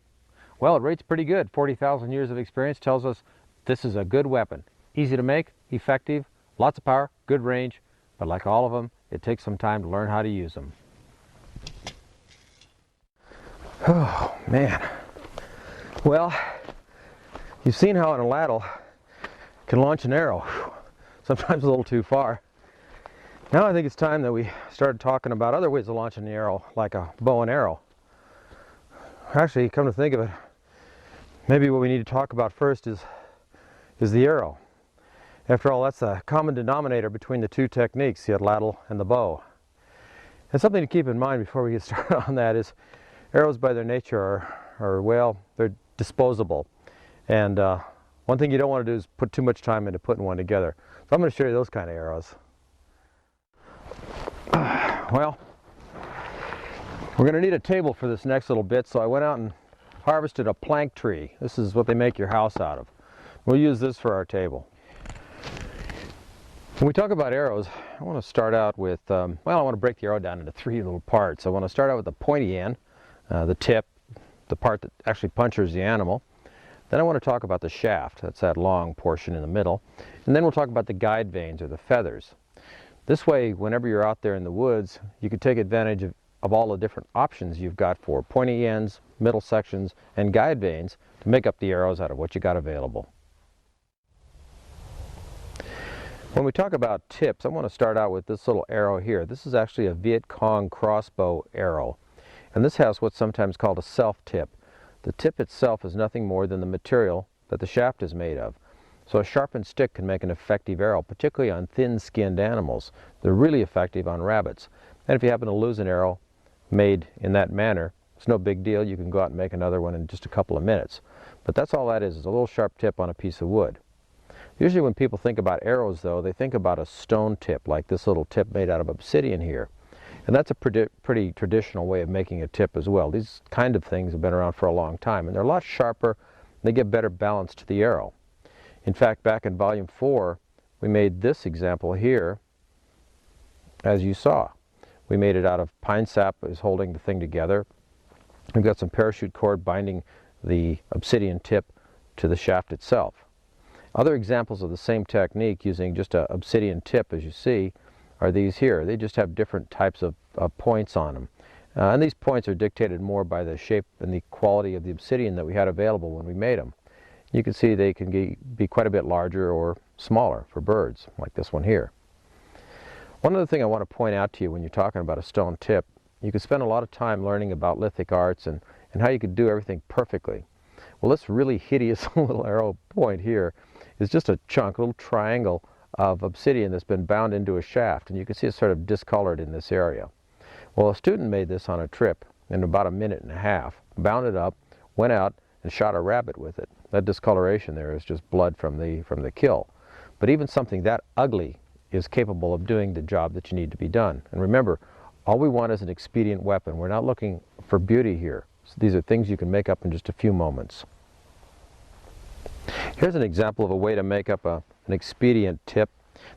Well, it rates pretty good. 40,000 years of experience tells us this is a good weapon. Easy to make, effective, lots of power, good range, but like all of them, it takes some time to learn how to use them. Oh, man. Well, you've seen how an atlatl can launch an arrow. Sometimes a little too far. Now I think it's time that we started talking about other ways of launching the arrow, like a bow and arrow. Actually, come to think of it, maybe what we need to talk about first is the arrow. After all, that's a common denominator between the two techniques, the atlatl and the bow. And something to keep in mind before we get started on that is arrows by their nature well, they're disposable. And one thing you don't want to do is put too much time into putting one together. So I'm going to show you those kind of arrows. Well, we're going to need a table for this next little bit, so I went out and harvested a plank tree. This is what they make your house out of. We'll use this for our table. When we talk about arrows, I want to start out with, well, I want to break the arrow down into 3 little parts. I want to start out with the pointy end, the tip, the part that actually punctures the animal. Then I want to talk about the shaft, that's that long portion in the middle. And then we'll talk about the guide vanes, or the feathers. This way, whenever you're out there in the woods, you can take advantage of all the different options you've got for pointy ends, middle sections, and guide vanes to make up the arrows out of what you got available. When we talk about tips, I want to start out with this little arrow here. This is actually a Viet Cong crossbow arrow, and this has what's sometimes called a self-tip. The tip itself is nothing more than the material that the shaft is made of. So a sharpened stick can make an effective arrow, particularly on thin-skinned animals. They're really effective on rabbits. And if you happen to lose an arrow made in that manner, it's no big deal. You can go out and make another one in just a couple of minutes. But that's all that is a little sharp tip on a piece of wood. Usually when people think about arrows, though, they think about a stone tip, like this little tip made out of obsidian here. And that's a pretty traditional way of making a tip as well. These kind of things have been around for a long time, and they're a lot sharper, and they give better balance to the arrow. In fact, back in volume 4, we made this example here, as you saw. We made it out of pine sap is holding the thing together. We've got some parachute cord binding the obsidian tip to the shaft itself. Other examples of the same technique using just an obsidian tip, as you see, are these here. They just have different types of points on them. And these points are dictated more by the shape and the quality of the obsidian that we had available when we made them. You can see they can be quite a bit larger or smaller for birds, like this one here. One other thing I want to point out to you when you're talking about a stone tip, you can spend a lot of time learning about lithic arts and how you could do everything perfectly. Well, this really hideous little arrow point here is just a chunk, a little triangle of obsidian that's been bound into a shaft, and you can see it's sort of discolored in this area. Well, a student made this on a trip in about a minute and a half, bound it up, went out and shot a rabbit with it. That discoloration there is just blood from the kill. But even something that ugly is capable of doing the job that you need to be done. And remember, all we want is an expedient weapon. We're not looking for beauty here. So these are things you can make up in just a few moments. Here's an example of a way to make up an expedient tip.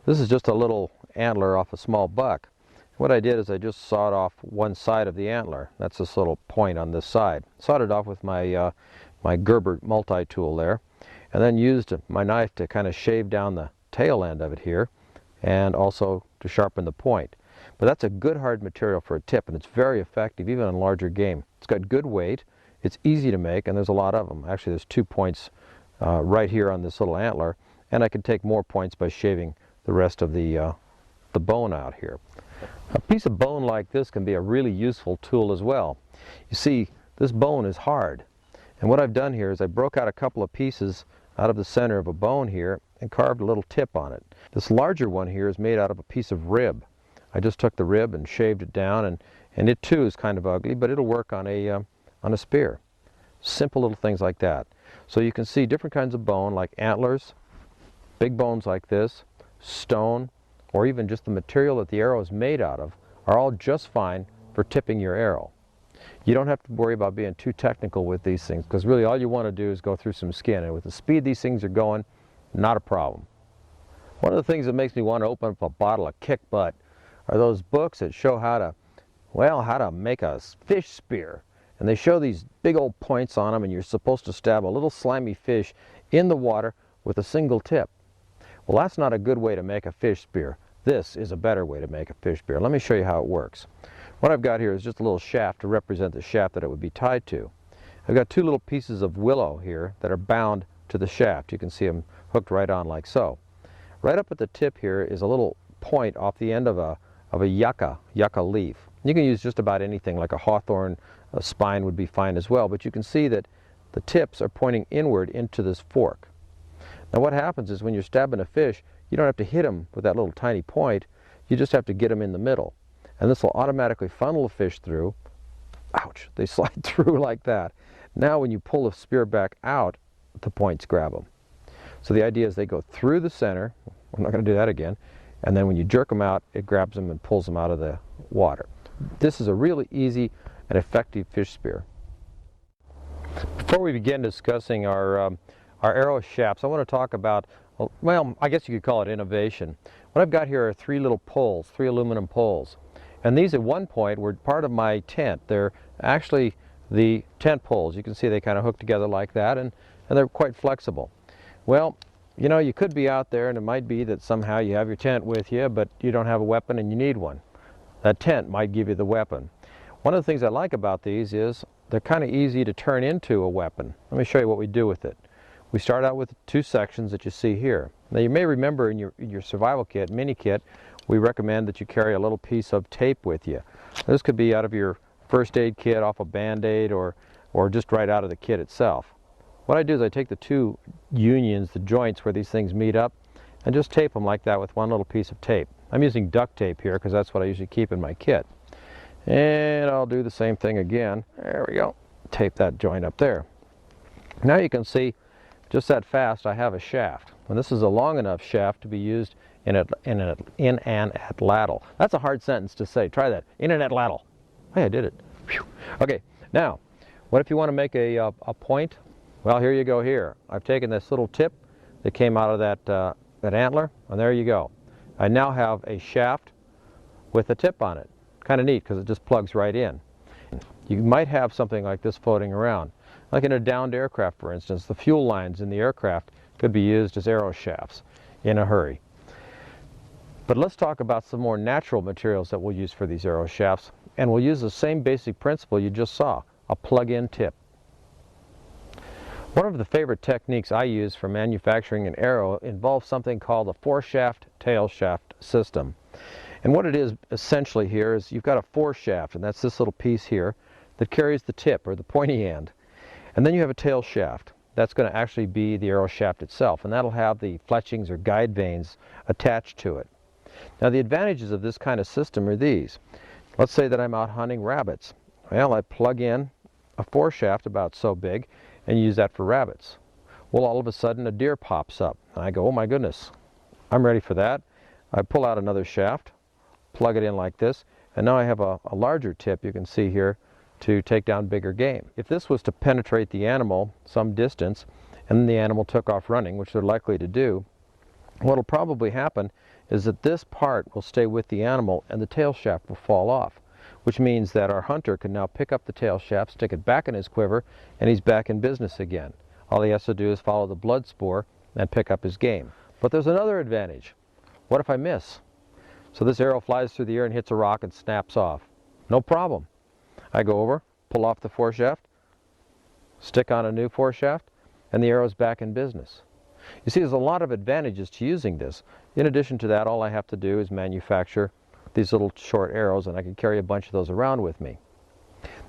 This is just a little antler off a small buck. What I did is I just sawed off one side of the antler. That's this little point on this side. Sawed it off with my my Gerber multi-tool there, and then used my knife to kind of shave down the tail end of it here, and also to sharpen the point. But that's a good hard material for a tip, and it's very effective even on larger game. It's got good weight, it's easy to make, and there's a lot of them. Actually, there's 2 points right here on this little antler, and I can take more points by shaving the rest of the bone out here. A piece of bone like this can be a really useful tool as well. You see, this bone is hard, and what I've done here is I broke out a couple of pieces out of the center of a bone here and carved a little tip on it. This larger one here is made out of a piece of rib. I just took the rib and shaved it down, and it too is kind of ugly, but it'll work on a spear. Simple little things like that. So you can see different kinds of bone, like antlers, big bones like this, stone, or even just the material that the arrow is made out of, are all just fine for tipping your arrow. You don't have to worry about being too technical with these things, because really all you want to do is go through some skin, and with the speed these things are going, not a problem. One of the things that makes me want to open up a bottle of kick butt are those books that show how to make a fish spear. And they show these big old points on them, and you're supposed to stab a little slimy fish in the water with a single tip. Well, that's not a good way to make a fish spear. This is a better way to make a fish spear. Let me show you how it works. What I've got here is just a little shaft to represent the shaft that it would be tied to. I've got 2 little pieces of willow here that are bound to the shaft. You can see them hooked right on like so. Right up at the tip here is a little point off the end of a yucca leaf. You can use just about anything, like a hawthorn spine would be fine as well, but you can see that the tips are pointing inward into this fork. Now what happens is when you're stabbing a fish, you don't have to hit them with that little tiny point, you just have to get them in the middle. And this will automatically funnel the fish through. Ouch, they slide through like that. Now when you pull the spear back out, the points grab them. So the idea is they go through the center, I'm not going to do that again, and then when you jerk them out, it grabs them and pulls them out of the water. This is a really easy and effective fish spear. Before we begin discussing our arrow shafts, I want to talk about, well, I guess you could call it innovation. What I've got here are 3 little poles, 3 aluminum poles. And these at one point were part of my tent. They're actually the tent poles. You can see they kind of hook together like that, and they're quite flexible. Well, you know, you could be out there and it might be that somehow you have your tent with you, but you don't have a weapon and you need one. That tent might give you the weapon. One of the things I like about these is they're kind of easy to turn into a weapon. Let me show you what we do with it. We start out with 2 sections that you see here. Now you may remember in your survival kit, mini kit, we recommend that you carry a little piece of tape with you. This could be out of your first aid kit, off a Band-Aid, or just right out of the kit itself. What I do is I take the 2 unions, the joints where these things meet up, and just tape them like that with one little piece of tape. I'm using duct tape here because that's what I usually keep in my kit. And I'll do the same thing again. There we go. Tape that joint up there. Now you can see just that fast I have a shaft. And this is a long enough shaft to be used in an atlatl. That's a hard sentence to say. Try that. In an atlatl. Hey, I did it. Whew. Okay, now, what if you want to make a point? Well, here you go here. I've taken this little tip that came out of that antler, and there you go. I now have a shaft with a tip on it. Kind of neat because it just plugs right in. You might have something like this floating around. Like in a downed aircraft, for instance, the fuel lines in the aircraft could be used as arrow shafts in a hurry. But let's talk about some more natural materials that we'll use for these arrow shafts, and we'll use the same basic principle you just saw, a plug-in tip. One of the favorite techniques I use for manufacturing an arrow involves something called a four-shaft tail shaft system. And what it is essentially here is you've got a foreshaft, and that's this little piece here that carries the tip or the pointy end. And then you have a tail shaft. That's going to actually be the arrow shaft itself, and that'll have the fletchings or guide vanes attached to it. Now the advantages of this kind of system are these. Let's say that I'm out hunting rabbits. Well, I plug in a foreshaft about so big and use that for rabbits. Well, all of a sudden a deer pops up, and I go, oh my goodness, I'm ready for that. I pull out another shaft, plug it in like this, and now I have a larger tip, you can see here, to take down bigger game. If this was to penetrate the animal some distance and the animal took off running, which they're likely to do, what will probably happen is that this part will stay with the animal and the tail shaft will fall off, which means that our hunter can now pick up the tail shaft, stick it back in his quiver, and he's back in business again. All he has to do is follow the blood spoor and pick up his game. But there's another advantage. What if I miss? So this arrow flies through the air and hits a rock and snaps off. No problem. I go over, pull off the foreshaft, stick on a new foreshaft, and the arrow's back in business. You see, there's a lot of advantages to using this. In addition to that, all I have to do is manufacture these little short arrows, and I can carry a bunch of those around with me.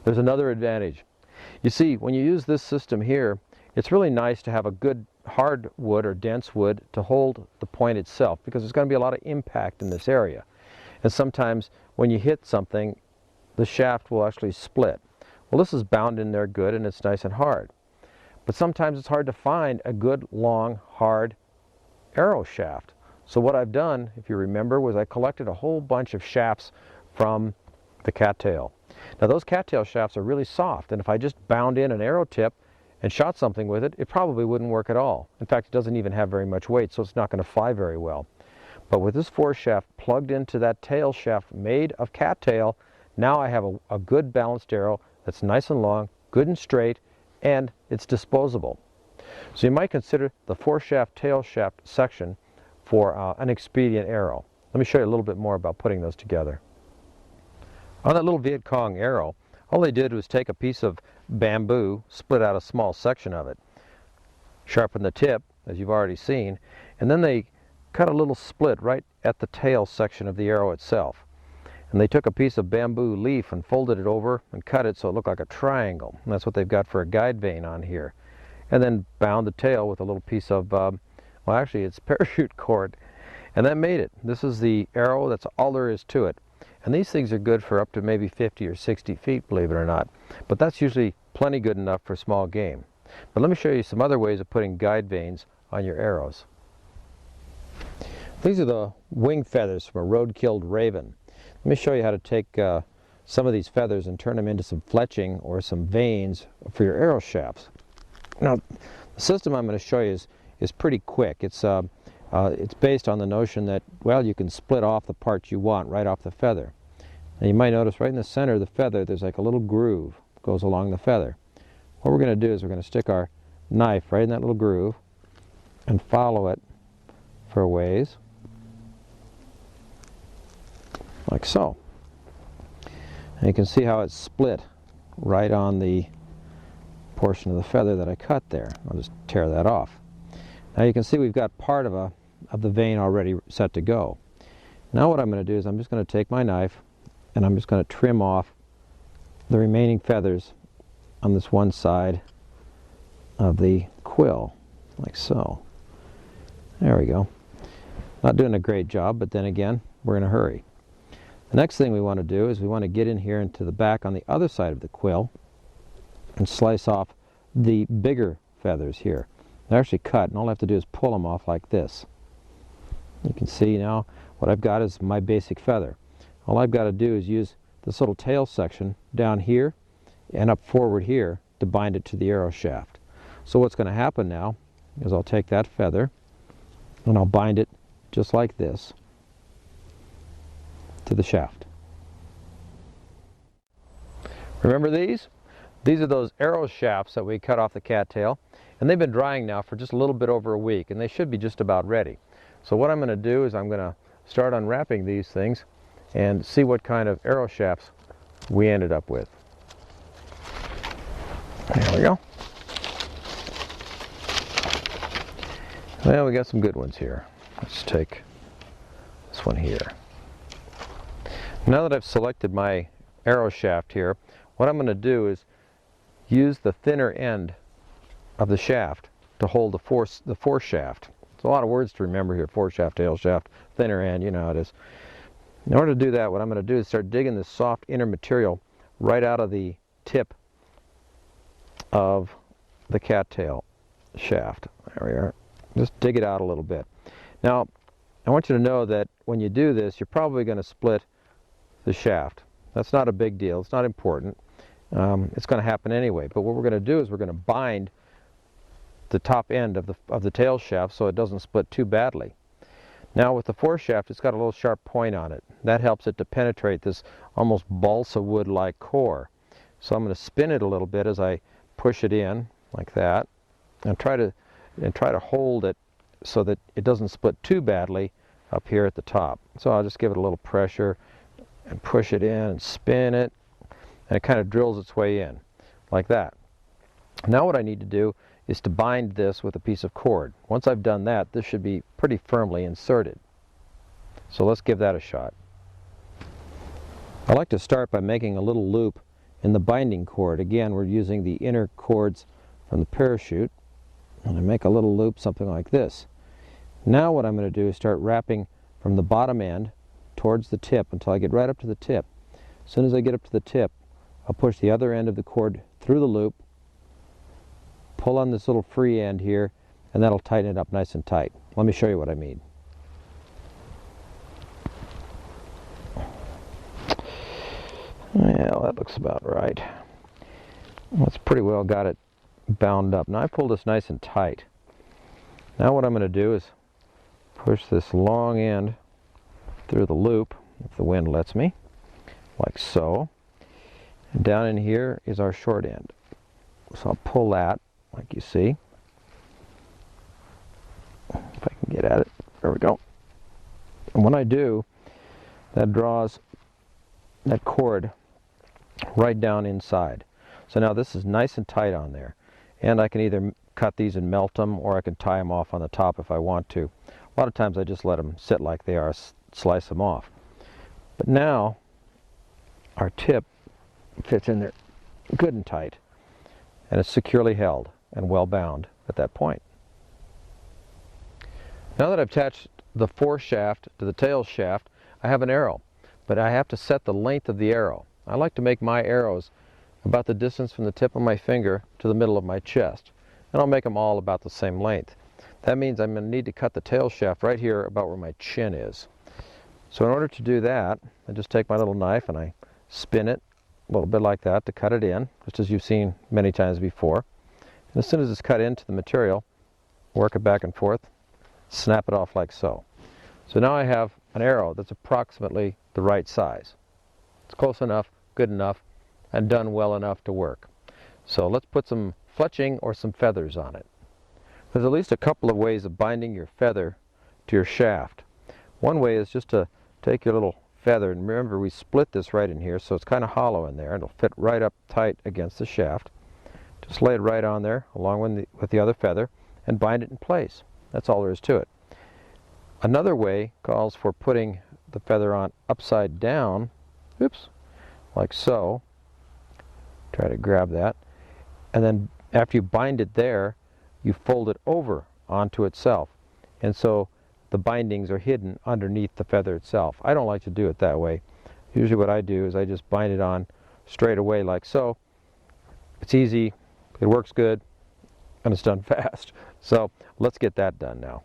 There's another advantage. You see, when you use this system here, it's really nice to have a good hard wood or dense wood to hold the point itself, because there's going to be a lot of impact in this area. And sometimes when you hit something, the shaft will actually split. Well, this is bound in there good and it's nice and hard. But sometimes it's hard to find a good, long, hard arrow shaft. So what I've done, if you remember, was I collected a whole bunch of shafts from the cattail. Now those cattail shafts are really soft, and if I just bound in an arrow tip and shot something with it, it probably wouldn't work at all. In fact, it doesn't even have very much weight, so it's not going to fly very well. But with this foreshaft plugged into that tail shaft made of cattail, now I have a good balanced arrow that's nice and long, good and straight, and it's disposable. So you might consider the foreshaft tail shaft section for an expedient arrow. Let me show you a little bit more about putting those together. On that little Viet Cong arrow, all they did was take a piece of bamboo, split out a small section of it, sharpen the tip, as you've already seen, and then they cut a little split right at the tail section of the arrow itself. And they took a piece of bamboo leaf and folded it over and cut it so it looked like a triangle. And that's what they've got for a guide vane on here. And then bound the tail with a little piece of, well actually it's parachute cord. And that made it. This is the arrow, that's all there is to it. And these things are good for up to maybe 50 or 60 feet, believe it or not. But that's usually plenty good enough for small game. But let me show you some other ways of putting guide vanes on your arrows. These are the wing feathers from a road-killed raven. Let me show you how to take some of these feathers and turn them into some fletching or some vanes for your arrow shafts. Now, the system I'm going to show you is pretty quick. It's based on the notion that, well, you can split off the parts you want right off the feather. Now you might notice right in the center of the feather there's like a little groove goes along the feather. What we're going to do is we're going to stick our knife right in that little groove and follow it for a ways, like so. And you can see how it's split right on the portion of the feather that I cut there. I'll just tear that off. Now you can see we've got part of the vane already set to go. Now what I'm going to do is I'm just going to take my knife and I'm just going to trim off the remaining feathers on this one side of the quill, like so. There we go. Not doing a great job, but then again, we're in a hurry. The next thing we want to do is we want to get in here into the back on the other side of the quill and slice off the bigger feathers here. They're actually cut, and all I have to do is pull them off like this. You can see now what I've got is my basic feather. All I've got to do is use this little tail section down here and up forward here to bind it to the arrow shaft. So what's going to happen now is I'll take that feather and I'll bind it just like this to the shaft. Remember these? These are those arrow shafts that we cut off the cattail, and they've been drying now for just a little bit over a week, and they should be just about ready. So what I'm going to do is I'm going to start unwrapping these things and see what kind of arrow shafts we ended up with. There we go. Well, we got some good ones here. Let's take this one here. Now that I've selected my arrow shaft here, what I'm going to do is use the thinner end of the shaft to hold the force shaft. It's a lot of words to remember here: foreshaft, tail shaft, thinner end, you know how it is. In order to do that, what I'm going to do is start digging this soft inner material right out of the tip of the cattail shaft. There we are. Just dig it out a little bit. Now, I want you to know that when you do this, you're probably going to split the shaft. That's not a big deal. It's not important. It's going to happen anyway. But what we're going to do is we're going to bind the top end of the tail shaft so it doesn't split too badly. Now with the force shaft, it's got a little sharp point on it. That helps it to penetrate this almost balsa wood-like core. So I'm going to spin it a little bit as I push it in like that, and try to hold it so that it doesn't split too badly up here at the top. So I'll just give it a little pressure and push it in and spin it, and it kind of drills its way in like that. Now what I need to do is to bind this with a piece of cord. Once I've done that, this should be pretty firmly inserted. So let's give that a shot. I like to start by making a little loop in the binding cord. Again, we're using the inner cords from the parachute, and I make a little loop something like this. Now what I'm going to do is start wrapping from the bottom end towards the tip until I get right up to the tip. As soon as I get up to the tip, I'll push the other end of the cord through the loop, pull on this little free end here, and that'll tighten it up nice and tight. Let me show you what I mean. Well, that looks about right. That's pretty well got it bound up. Now I pulled this nice and tight. Now what I'm going to do is push this long end through the loop, if the wind lets me, like so. And down in here is our short end. So I'll pull that, like you see. If I can get at it. There we go. And when I do, that draws that cord right down inside. So now this is nice and tight on there. And I can either cut these and melt them, or I can tie them off on the top if I want to. A lot of times I just let them sit like they are, slice them off. But now our tip fits in there good and tight, and it's securely held and well bound at that point. Now that I've attached the force shaft to the tail shaft, I have an arrow, but I have to set the length of the arrow. I like to make my arrows about the distance from the tip of my finger to the middle of my chest, and I'll make them all about the same length. That means I'm going to need to cut the tail shaft right here about where my chin is. So in order to do that, I just take my little knife and I spin it a little bit like that to cut it in, just as you've seen many times before. And as soon as it's cut into the material, work it back and forth, snap it off like so. So now I have an arrow that's approximately the right size. It's close enough, good enough, and done well enough to work. So let's put some fletching or some feathers on it. There's at least a couple of ways of binding your feather to your shaft. One way is just to take your little feather, and remember we split this right in here, so it's kind of hollow in there. It'll fit right up tight against the shaft. Just lay it right on there along with the other feather and bind it in place. That's all there is to it. Another way calls for putting the feather on upside down, oops, like so. Try to grab that. And then after you bind it there, you fold it over onto itself. And so the bindings are hidden underneath the feather itself. I don't like to do it that way. Usually what I do is I just bind it on straight away like so. It's easy, it works good, and it's done fast. So let's get that done now.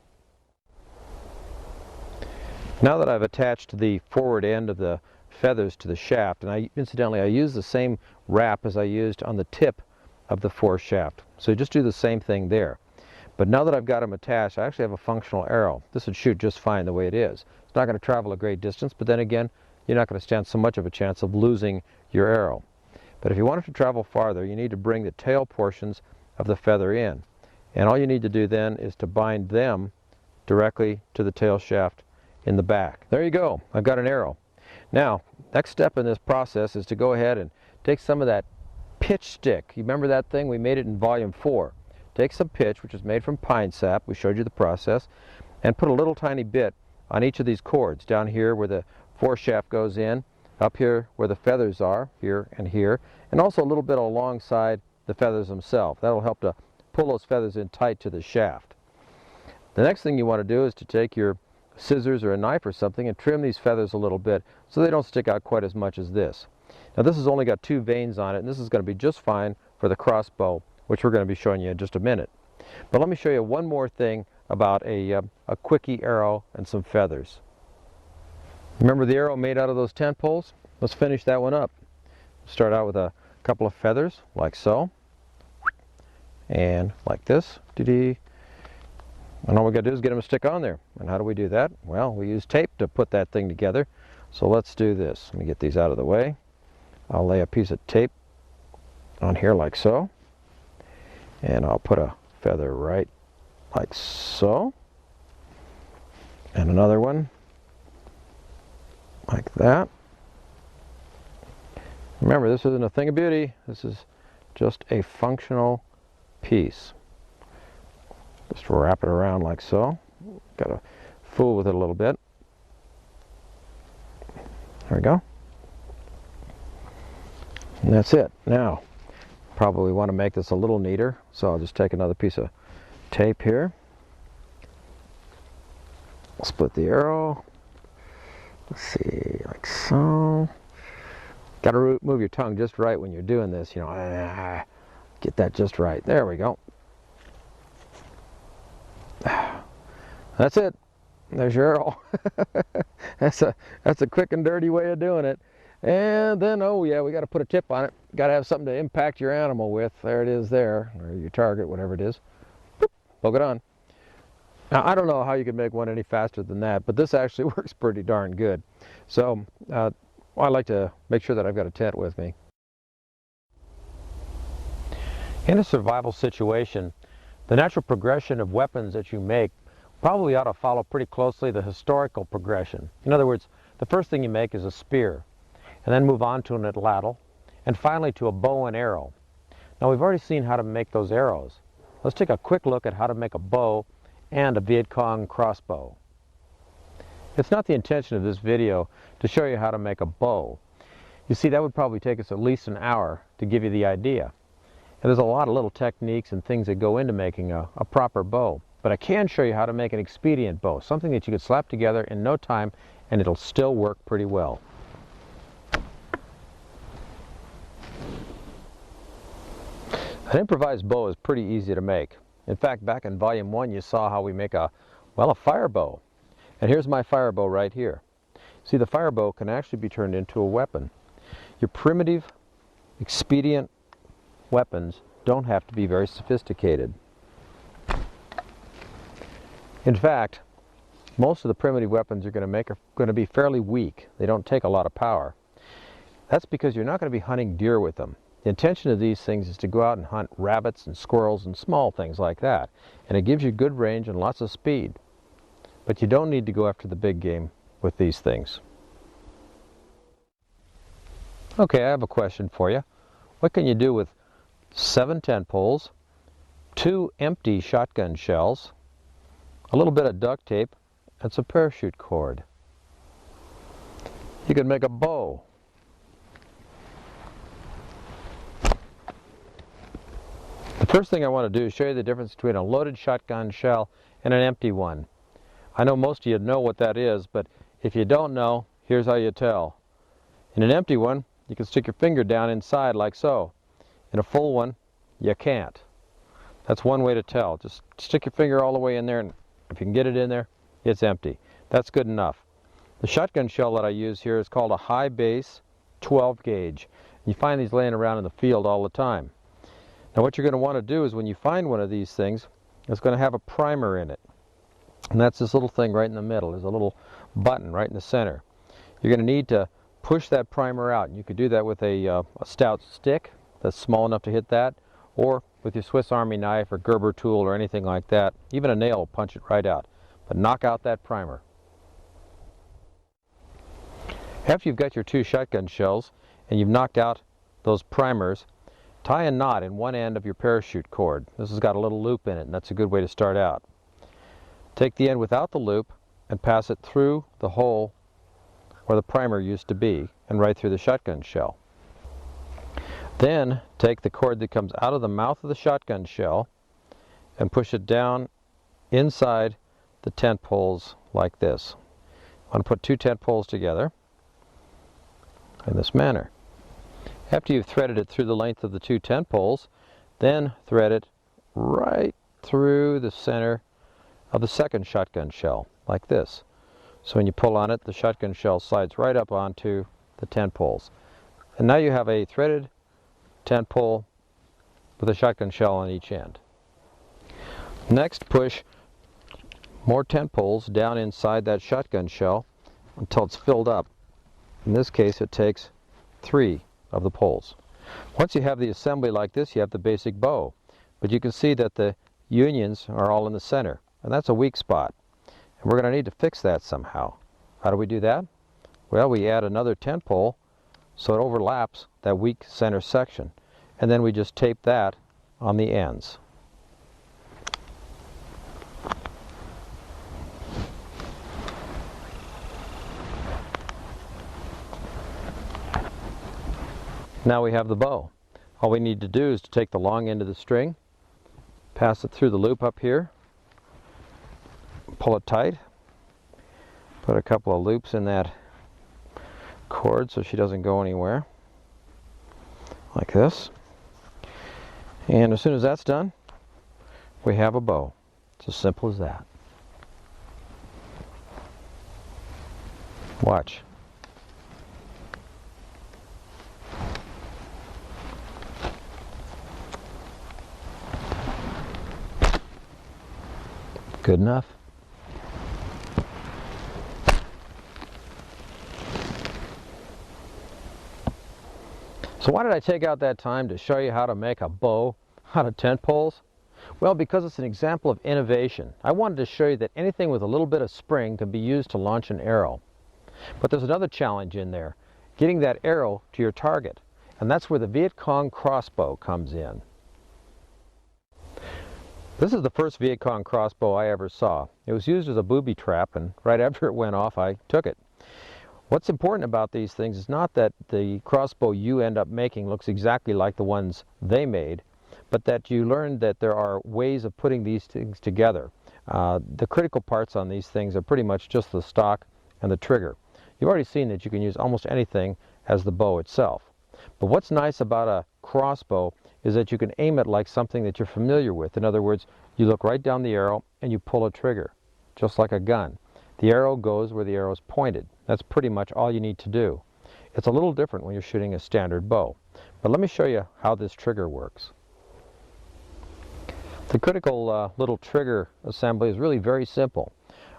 Now that I've attached the forward end of the feathers to the shaft, and incidentally I use the same wrap as I used on the tip of the force shaft. So just do the same thing there. But now that I've got them attached, I actually have a functional arrow. This would shoot just fine the way it is. It's not going to travel a great distance, but then again, you're not going to stand so much of a chance of losing your arrow. But if you want it to travel farther, you need to bring the tail portions of the feather in. And all you need to do then is to bind them directly to the tail shaft in the back. There you go. I've got an arrow. Now, next step in this process is to go ahead and take some of that pitch stick. You remember that thing? We made it in volume 4. Take some pitch, which is made from pine sap. We showed you the process. And put a little tiny bit on each of these cords. Down here where the foreshaft goes in. Up here where the feathers are, here and here. And also a little bit alongside the feathers themselves. That'll help to pull those feathers in tight to the shaft. The next thing you want to do is to take your scissors or a knife or something and trim these feathers a little bit so they don't stick out quite as much as this. Now this has only got 2 vanes on it, and this is going to be just fine for the crossbow, which we're going to be showing you in just a minute. But let me show you one more thing about a quickie arrow and some feathers. Remember the arrow made out of those tent poles? Let's finish that one up. Start out with a couple of feathers, like so, and like this. And all we got to do is get them to stick on there. And how do we do that? Well, we use tape to put that thing together. So let's do this. Let me get these out of the way. I'll lay a piece of tape on here like so. And I'll put a feather right like so. And another one like that. Remember, this isn't a thing of beauty. This is just a functional piece. Just wrap it around like so. Got to fool with it a little bit. There we go. And that's it. Now, probably want to make this a little neater, so I'll just take another piece of tape here. Split the arrow. Let's see, like so. Got to move your tongue just right when you're doing this, you know. Get that just right. There we go. That's it. There's your arrow. That's a quick and dirty way of doing it. And then, oh yeah, we got to put a tip on it. Got to have something to impact your animal with. There it is there, or your target, whatever it is. Boop, poke it on. Now, I don't know how you can make one any faster than that, but this actually works pretty darn good. So, I like to make sure that I've got a tent with me. In a survival situation, the natural progression of weapons that you make probably ought to follow pretty closely the historical progression. In other words, the first thing you make is a spear, and then move on to an atlatl, and finally to a bow and arrow. Now we've already seen how to make those arrows. Let's take a quick look at how to make a bow and a Viet Cong crossbow. It's not the intention of this video to show you how to make a bow. You see, that would probably take us at least an hour to give you the idea. And there's a lot of little techniques and things that go into making a proper bow. But I can show you how to make an expedient bow, something that you could slap together in no time and it'll still work pretty well. An improvised bow is pretty easy to make. In fact, back in volume 1 you saw how we make a fire bow. And here's my fire bow right here. See, the fire bow can actually be turned into a weapon. Your primitive, expedient weapons don't have to be very sophisticated. In fact, most of the primitive weapons you're going to make are going to be fairly weak. They don't take a lot of power. That's because you're not going to be hunting deer with them. The intention of these things is to go out and hunt rabbits and squirrels and small things like that. And it gives you good range and lots of speed. But you don't need to go after the big game with these things. Okay, I have a question for you. What can you do with 7 tent poles, 2 empty shotgun shells, a little bit of duct tape, and some parachute cord? You can make a bow. The first thing I want to do is show you the difference between a loaded shotgun shell and an empty one. I know most of you know what that is, but if you don't know, here's how you tell. In an empty one, you can stick your finger down inside like so. In a full one, you can't. That's one way to tell. Just stick your finger all the way in there, and if you can get it in there, it's empty. That's good enough. The shotgun shell that I use here is called a high base 12 gauge. You find these laying around in the field all the time. Now what you're going to want to do is when you find one of these things, it's going to have a primer in it. And that's this little thing right in the middle. There's a little button right in the center. You're going to need to push that primer out. You could do that with a stout stick that's small enough to hit that, or with your Swiss Army knife or Gerber tool or anything like that. Even a nail will punch it right out. But knock out that primer. After you've got your 2 shotgun shells and you've knocked out those primers, tie a knot in one end of your parachute cord. This has got a little loop in it, and that's a good way to start out. Take the end without the loop and pass it through the hole where the primer used to be and right through the shotgun shell. Then take the cord that comes out of the mouth of the shotgun shell and push it down inside the tent poles like this. I'm going to put 2 tent poles together in this manner. After you've threaded it through the length of the 2 tent poles, then thread it right through the center of the second shotgun shell like this. So when you pull on it, the shotgun shell slides right up onto the tent poles. And now you have a threaded tent pole with a shotgun shell on each end. Next, push more tent poles down inside that shotgun shell until it's filled up. In this case, it takes 3 of the poles. Once you have the assembly like this, you have the basic bow. But you can see that the unions are all in the center, and that's a weak spot. And we're going to need to fix that somehow. How do we do that? Well, we add another tent pole so it overlaps that weak center section, and then we just tape that on the ends. Now we have the bow. All we need to do is to take the long end of the string, pass it through the loop up here, pull it tight, put a couple of loops in that cord so she doesn't go anywhere, like this. And as soon as that's done, we have a bow. It's as simple as that. Watch. Good enough. So why did I take out that time to show you how to make a bow out of tent poles? Well, because it's an example of innovation. I wanted to show you that anything with a little bit of spring can be used to launch an arrow. But there's another challenge in there, getting that arrow to your target. And that's where the Viet Cong crossbow comes in. This is the first Viet Cong crossbow I ever saw. It was used as a booby trap, and right after it went off, I took it. What's important about these things is not that the crossbow you end up making looks exactly like the ones they made, but that you learn that there are ways of putting these things together. The critical parts on these things are pretty much just the stock and the trigger. You've already seen that you can use almost anything as the bow itself. But what's nice about a crossbow is that you can aim it like something that you're familiar with. In other words, you look right down the arrow and you pull a trigger, just like a gun. The arrow goes where the arrow is pointed. That's pretty much all you need to do. It's a little different when you're shooting a standard bow. But let me show you how this trigger works. The critical little trigger assembly is really very simple.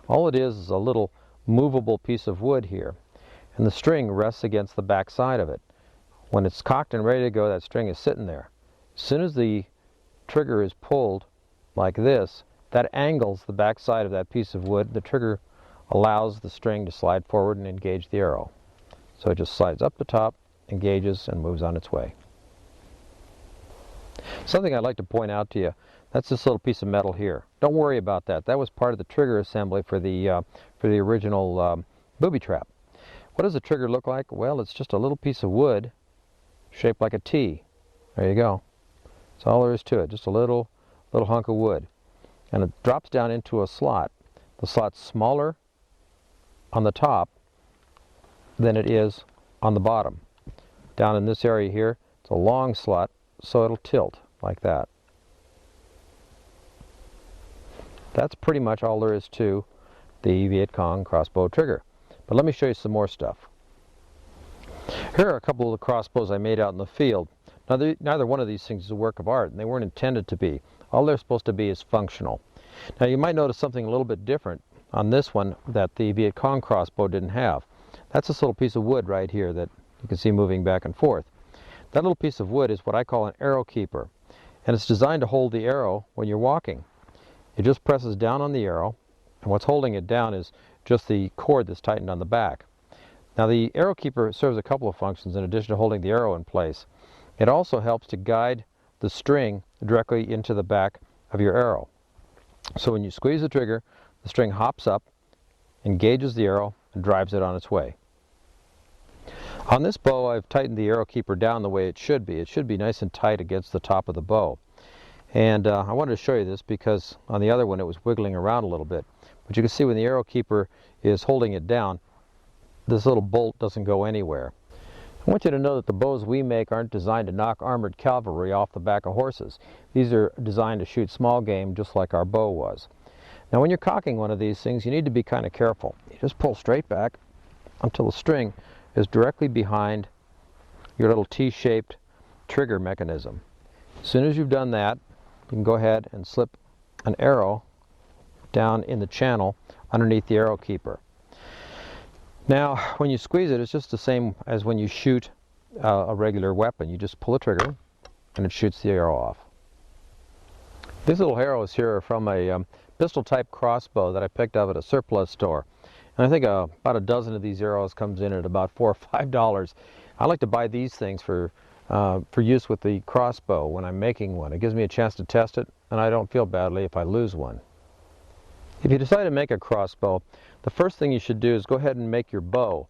All it is a little movable piece of wood here, and the string rests against the back side of it. When it's cocked and ready to go, that string is sitting there. As soon as the trigger is pulled like this, that angles the back side of that piece of wood. The trigger allows the string to slide forward and engage the arrow. So it just slides up the top, engages, and moves on its way. Something I'd like to point out to you, that's this little piece of metal here. Don't worry about that. That was part of the trigger assembly for the original booby trap. What does the trigger look like? Well, it's just a little piece of wood shaped like a T. There you go. That's all there is to it, just a little hunk of wood. And it drops down into a slot. The slot's smaller on the top than it is on the bottom. Down in this area here, it's a long slot, so it'll tilt like that. That's pretty much all there is to the Viet Cong crossbow trigger. But let me show you some more stuff. Here are a couple of the crossbows I made out in the field. Now, neither one of these things is a work of art, and they weren't intended to be. All they're supposed to be is functional. Now, you might notice something a little bit different on this one that the Viet Cong crossbow didn't have. That's this little piece of wood right here that you can see moving back and forth. That little piece of wood is what I call an arrow keeper, and it's designed to hold the arrow when you're walking. It just presses down on the arrow, and what's holding it down is just the cord that's tightened on the back. Now the arrow keeper serves a couple of functions in addition to holding the arrow in place. It also helps to guide the string directly into the back of your arrow. So when you squeeze the trigger, the string hops up, engages the arrow, and drives it on its way. On this bow, I've tightened the arrow keeper down the way it should be. It should be nice and tight against the top of the bow. And I wanted to show you this because on the other one it was wiggling around a little bit. But you can see when the arrow keeper is holding it down, this little bolt doesn't go anywhere. I want you to know that the bows we make aren't designed to knock armored cavalry off the back of horses. These are designed to shoot small game just like our bow was. Now when you're cocking one of these things, you need to be kind of careful. You just pull straight back until the string is directly behind your little T-shaped trigger mechanism. As soon as you've done that, you can go ahead and slip an arrow down in the channel underneath the arrow keeper. Now, when you squeeze it, it's just the same as when you shoot a regular weapon. You just pull the trigger and it shoots the arrow off. These little arrows here are from a pistol type crossbow that I picked up at a surplus store. And I think about a dozen of these arrows comes in at about $4 or $5. I like to buy these things for use with the crossbow when I'm making one. It gives me a chance to test it, and I don't feel badly if I lose one. If you decide to make a crossbow, the first thing you should do is go ahead and make your bow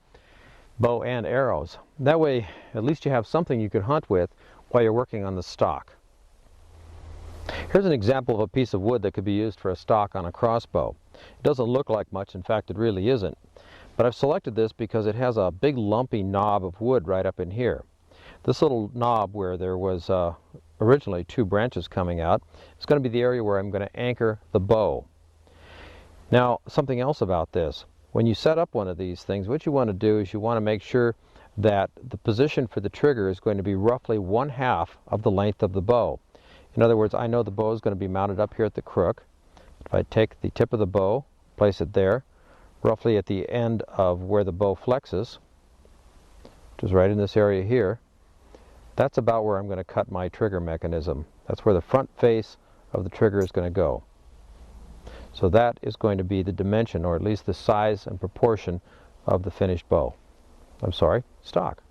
and arrows. That way, at least you have something you can hunt with while you're working on the stock. Here's an example of a piece of wood that could be used for a stock on a crossbow. It doesn't look like much, in fact it really isn't. But I've selected this because it has a big lumpy knob of wood right up in here. This little knob where there was originally two branches coming out is going to be the area where I'm going to anchor the bow. Now, something else about this. When you set up one of these things, what you want to do is you want to make sure that the position for the trigger is going to be roughly 1/2 of the length of the bow. In other words, I know the bow is going to be mounted up here at the crook. If I take the tip of the bow, place it there, roughly at the end of where the bow flexes, which is right in this area here, that's about where I'm going to cut my trigger mechanism. That's where the front face of the trigger is going to go. So that is going to be the dimension, or at least the size and proportion of the finished bow. I'm sorry, stock.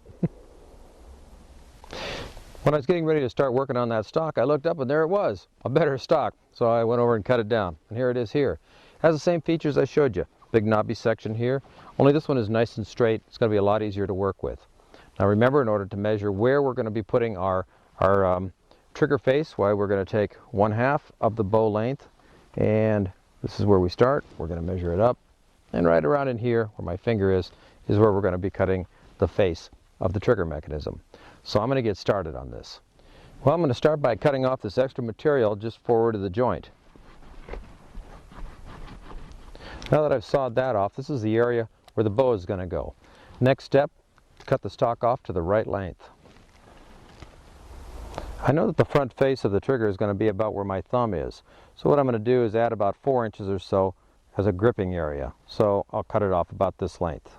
When I was getting ready to start working on that stock, I looked up and there it was, a better stock. So I went over and cut it down, and here it is here. It has the same features I showed you. Big knobby section here, only this one is nice and straight. It's going to be a lot easier to work with. Now remember, in order to measure where we're going to be putting our trigger face, we're going to take 1/2 of the bow length, and this is where we start. We're going to measure it up, and right around in here, where my finger is where we're going to be cutting the face of the trigger mechanism. So I'm going to get started on this. Well, I'm going to start by cutting off this extra material just forward of the joint. Now that I've sawed that off, this is the area where the bow is going to go. Next step, cut the stock off to the right length. I know that the front face of the trigger is going to be about where my thumb is. So what I'm going to do is add about 4 inches or so as a gripping area. So I'll cut it off about this length.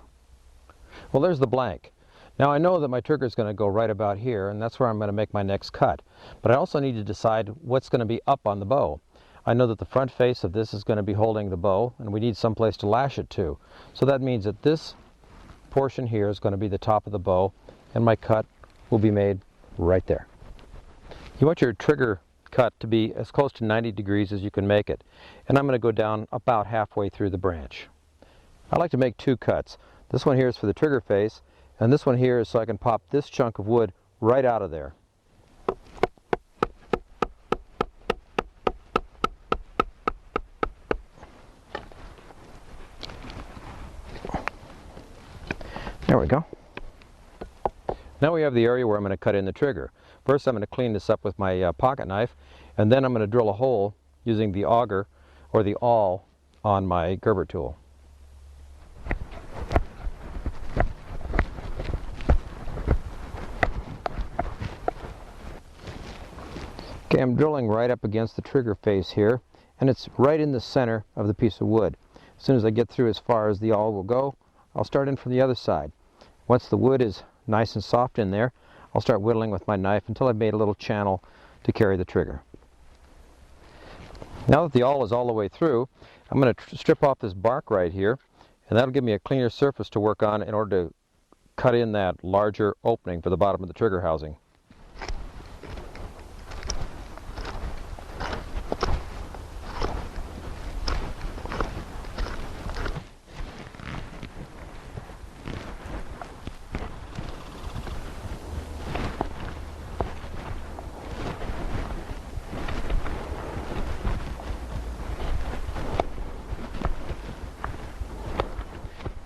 Well, there's the blank. Now I know that my trigger is going to go right about here, and that's where I'm going to make my next cut. But I also need to decide what's going to be up on the bow. I know that the front face of this is going to be holding the bow, and we need some place to lash it to. So that means that this portion here is going to be the top of the bow, and my cut will be made right there. You want your trigger cut to be as close to 90 degrees as you can make it. And I'm going to go down about halfway through the branch. I like to make 2 cuts. This one here is for the trigger face, and this one here is so I can pop this chunk of wood right out of there. There we go. Now we have the area where I'm going to cut in the trigger. First I'm going to clean this up with my pocket knife, and then I'm going to drill a hole using the auger or the awl on my Gerber tool. Okay, I'm drilling right up against the trigger face here, and it's right in the center of the piece of wood. As soon as I get through as far as the awl will go, I'll start in from the other side. Once the wood is nice and soft in there, I'll start whittling with my knife until I've made a little channel to carry the trigger. Now that the awl is all the way through, I'm going to strip off this bark right here, and that'll give me a cleaner surface to work on in order to cut in that larger opening for the bottom of the trigger housing.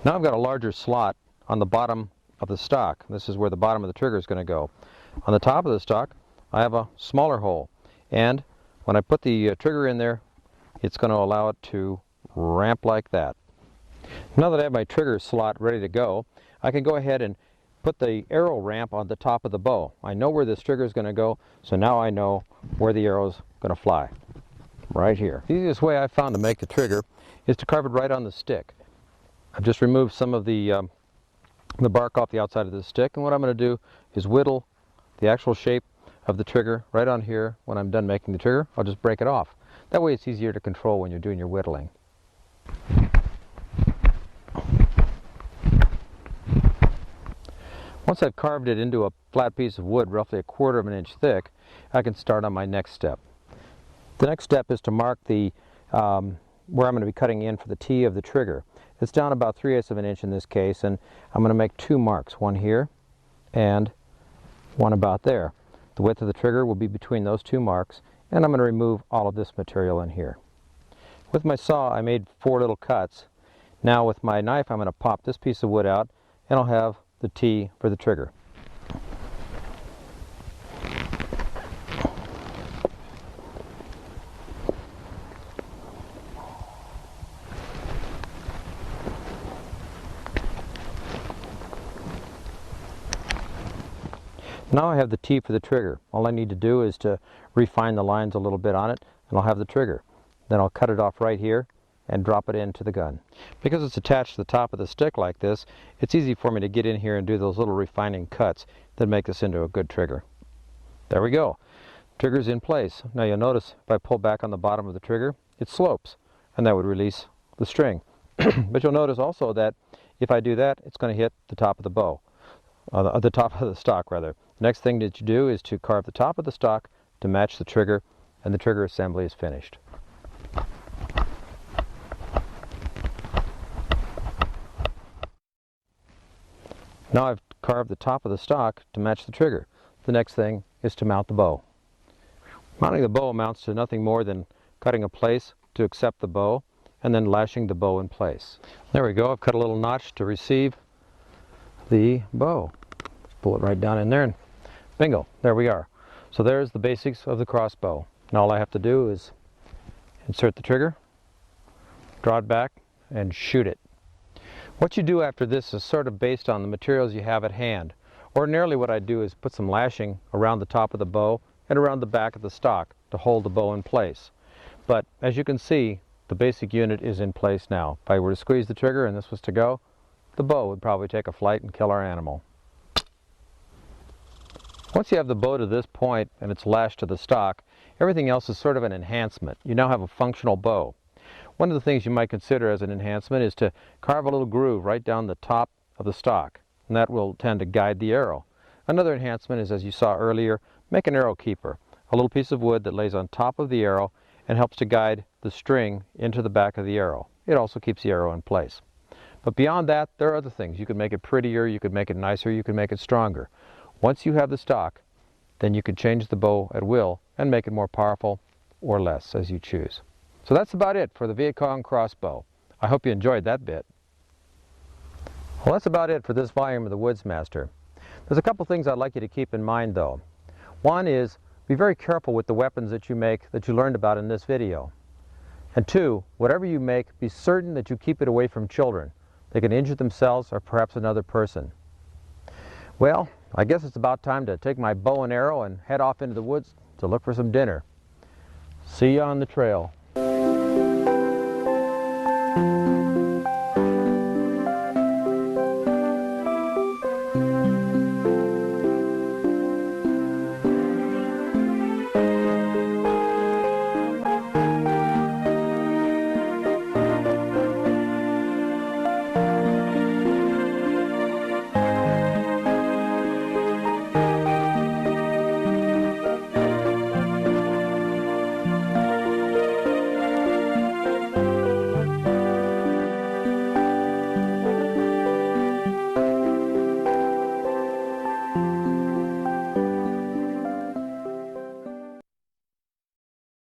Now I've got a larger slot on the bottom of the stock. This is where the bottom of the trigger is going to go. On the top of the stock, I have a smaller hole, and when I put the trigger in there, it's going to allow it to ramp like that. Now that I have my trigger slot ready to go, I can go ahead and put the arrow ramp on the top of the bow. I know where this trigger is going to go, so now I know where the arrow is going to fly. Right here. The easiest way I've found to make the trigger is to carve it right on the stick. I've just removed some of the bark off the outside of the stick, and what I'm going to do is whittle the actual shape of the trigger right on here. When I'm done making the trigger, I'll just break it off. That way it's easier to control when you're doing your whittling. Once I've carved it into a flat piece of wood roughly 1/4 of an inch thick, I can start on my next step. The next step is to mark the where I'm going to be cutting in for the T of the trigger. It's down about 3/8 of an inch in this case, and I'm going to make 2 marks, one here and one about there. The width of the trigger will be between those 2 marks, and I'm going to remove all of this material in here. With my saw, I made 4 little cuts. Now with my knife, I'm going to pop this piece of wood out, and I'll have the T for the trigger. Now I have the T for the trigger. All I need to do is to refine the lines a little bit on it, and I'll have the trigger. Then I'll cut it off right here and drop it into the gun. Because it's attached to the top of the stick like this, it's easy for me to get in here and do those little refining cuts that make this into a good trigger. There we go. Trigger's in place. Now you'll notice if I pull back on the bottom of the trigger, it slopes, and that would release the string. But you'll notice also that if I do that, it's going to hit the top of the bow. The top of the stock rather. The next thing that you do is to carve the top of the stock to match the trigger, and the trigger assembly is finished. Now I've carved the top of the stock to match the trigger. The next thing is to mount the bow. Mounting the bow amounts to nothing more than cutting a place to accept the bow and then lashing the bow in place. There we go. I've cut a little notch to receive the bow. Let's pull it right down in there and bingo, there we are. So there's the basics of the crossbow. Now all I have to do is insert the trigger, draw it back, and shoot it. What you do after this is sort of based on the materials you have at hand. Ordinarily what I do is put some lashing around the top of the bow and around the back of the stock to hold the bow in place. But as you can see, the basic unit is in place now. If I were to squeeze the trigger and this was to go, the bow would probably take a flight and kill our animal. Once you have the bow to this point and it's lashed to the stock, everything else is sort of an enhancement. You now have a functional bow. One of the things you might consider as an enhancement is to carve a little groove right down the top of the stock, and that will tend to guide the arrow. Another enhancement is, as you saw earlier, make an arrow keeper, a little piece of wood that lays on top of the arrow and helps to guide the string into the back of the arrow. It also keeps the arrow in place. But beyond that, there are other things. You could make it prettier, you could make it nicer, you could make it stronger. Once you have the stock, then you can change the bow at will and make it more powerful or less as you choose. So that's about it for the Viet Cong crossbow. I hope you enjoyed that bit. Well, that's about it for this volume of the Woodsmaster. There's a couple things I'd like you to keep in mind though. One is, be very careful with the weapons that you make that you learned about in this video. And 2, whatever you make, be certain that you keep it away from children. They can injure themselves or perhaps another person. Well, I guess it's about time to take my bow and arrow and head off into the woods to look for some dinner. See you on the trail.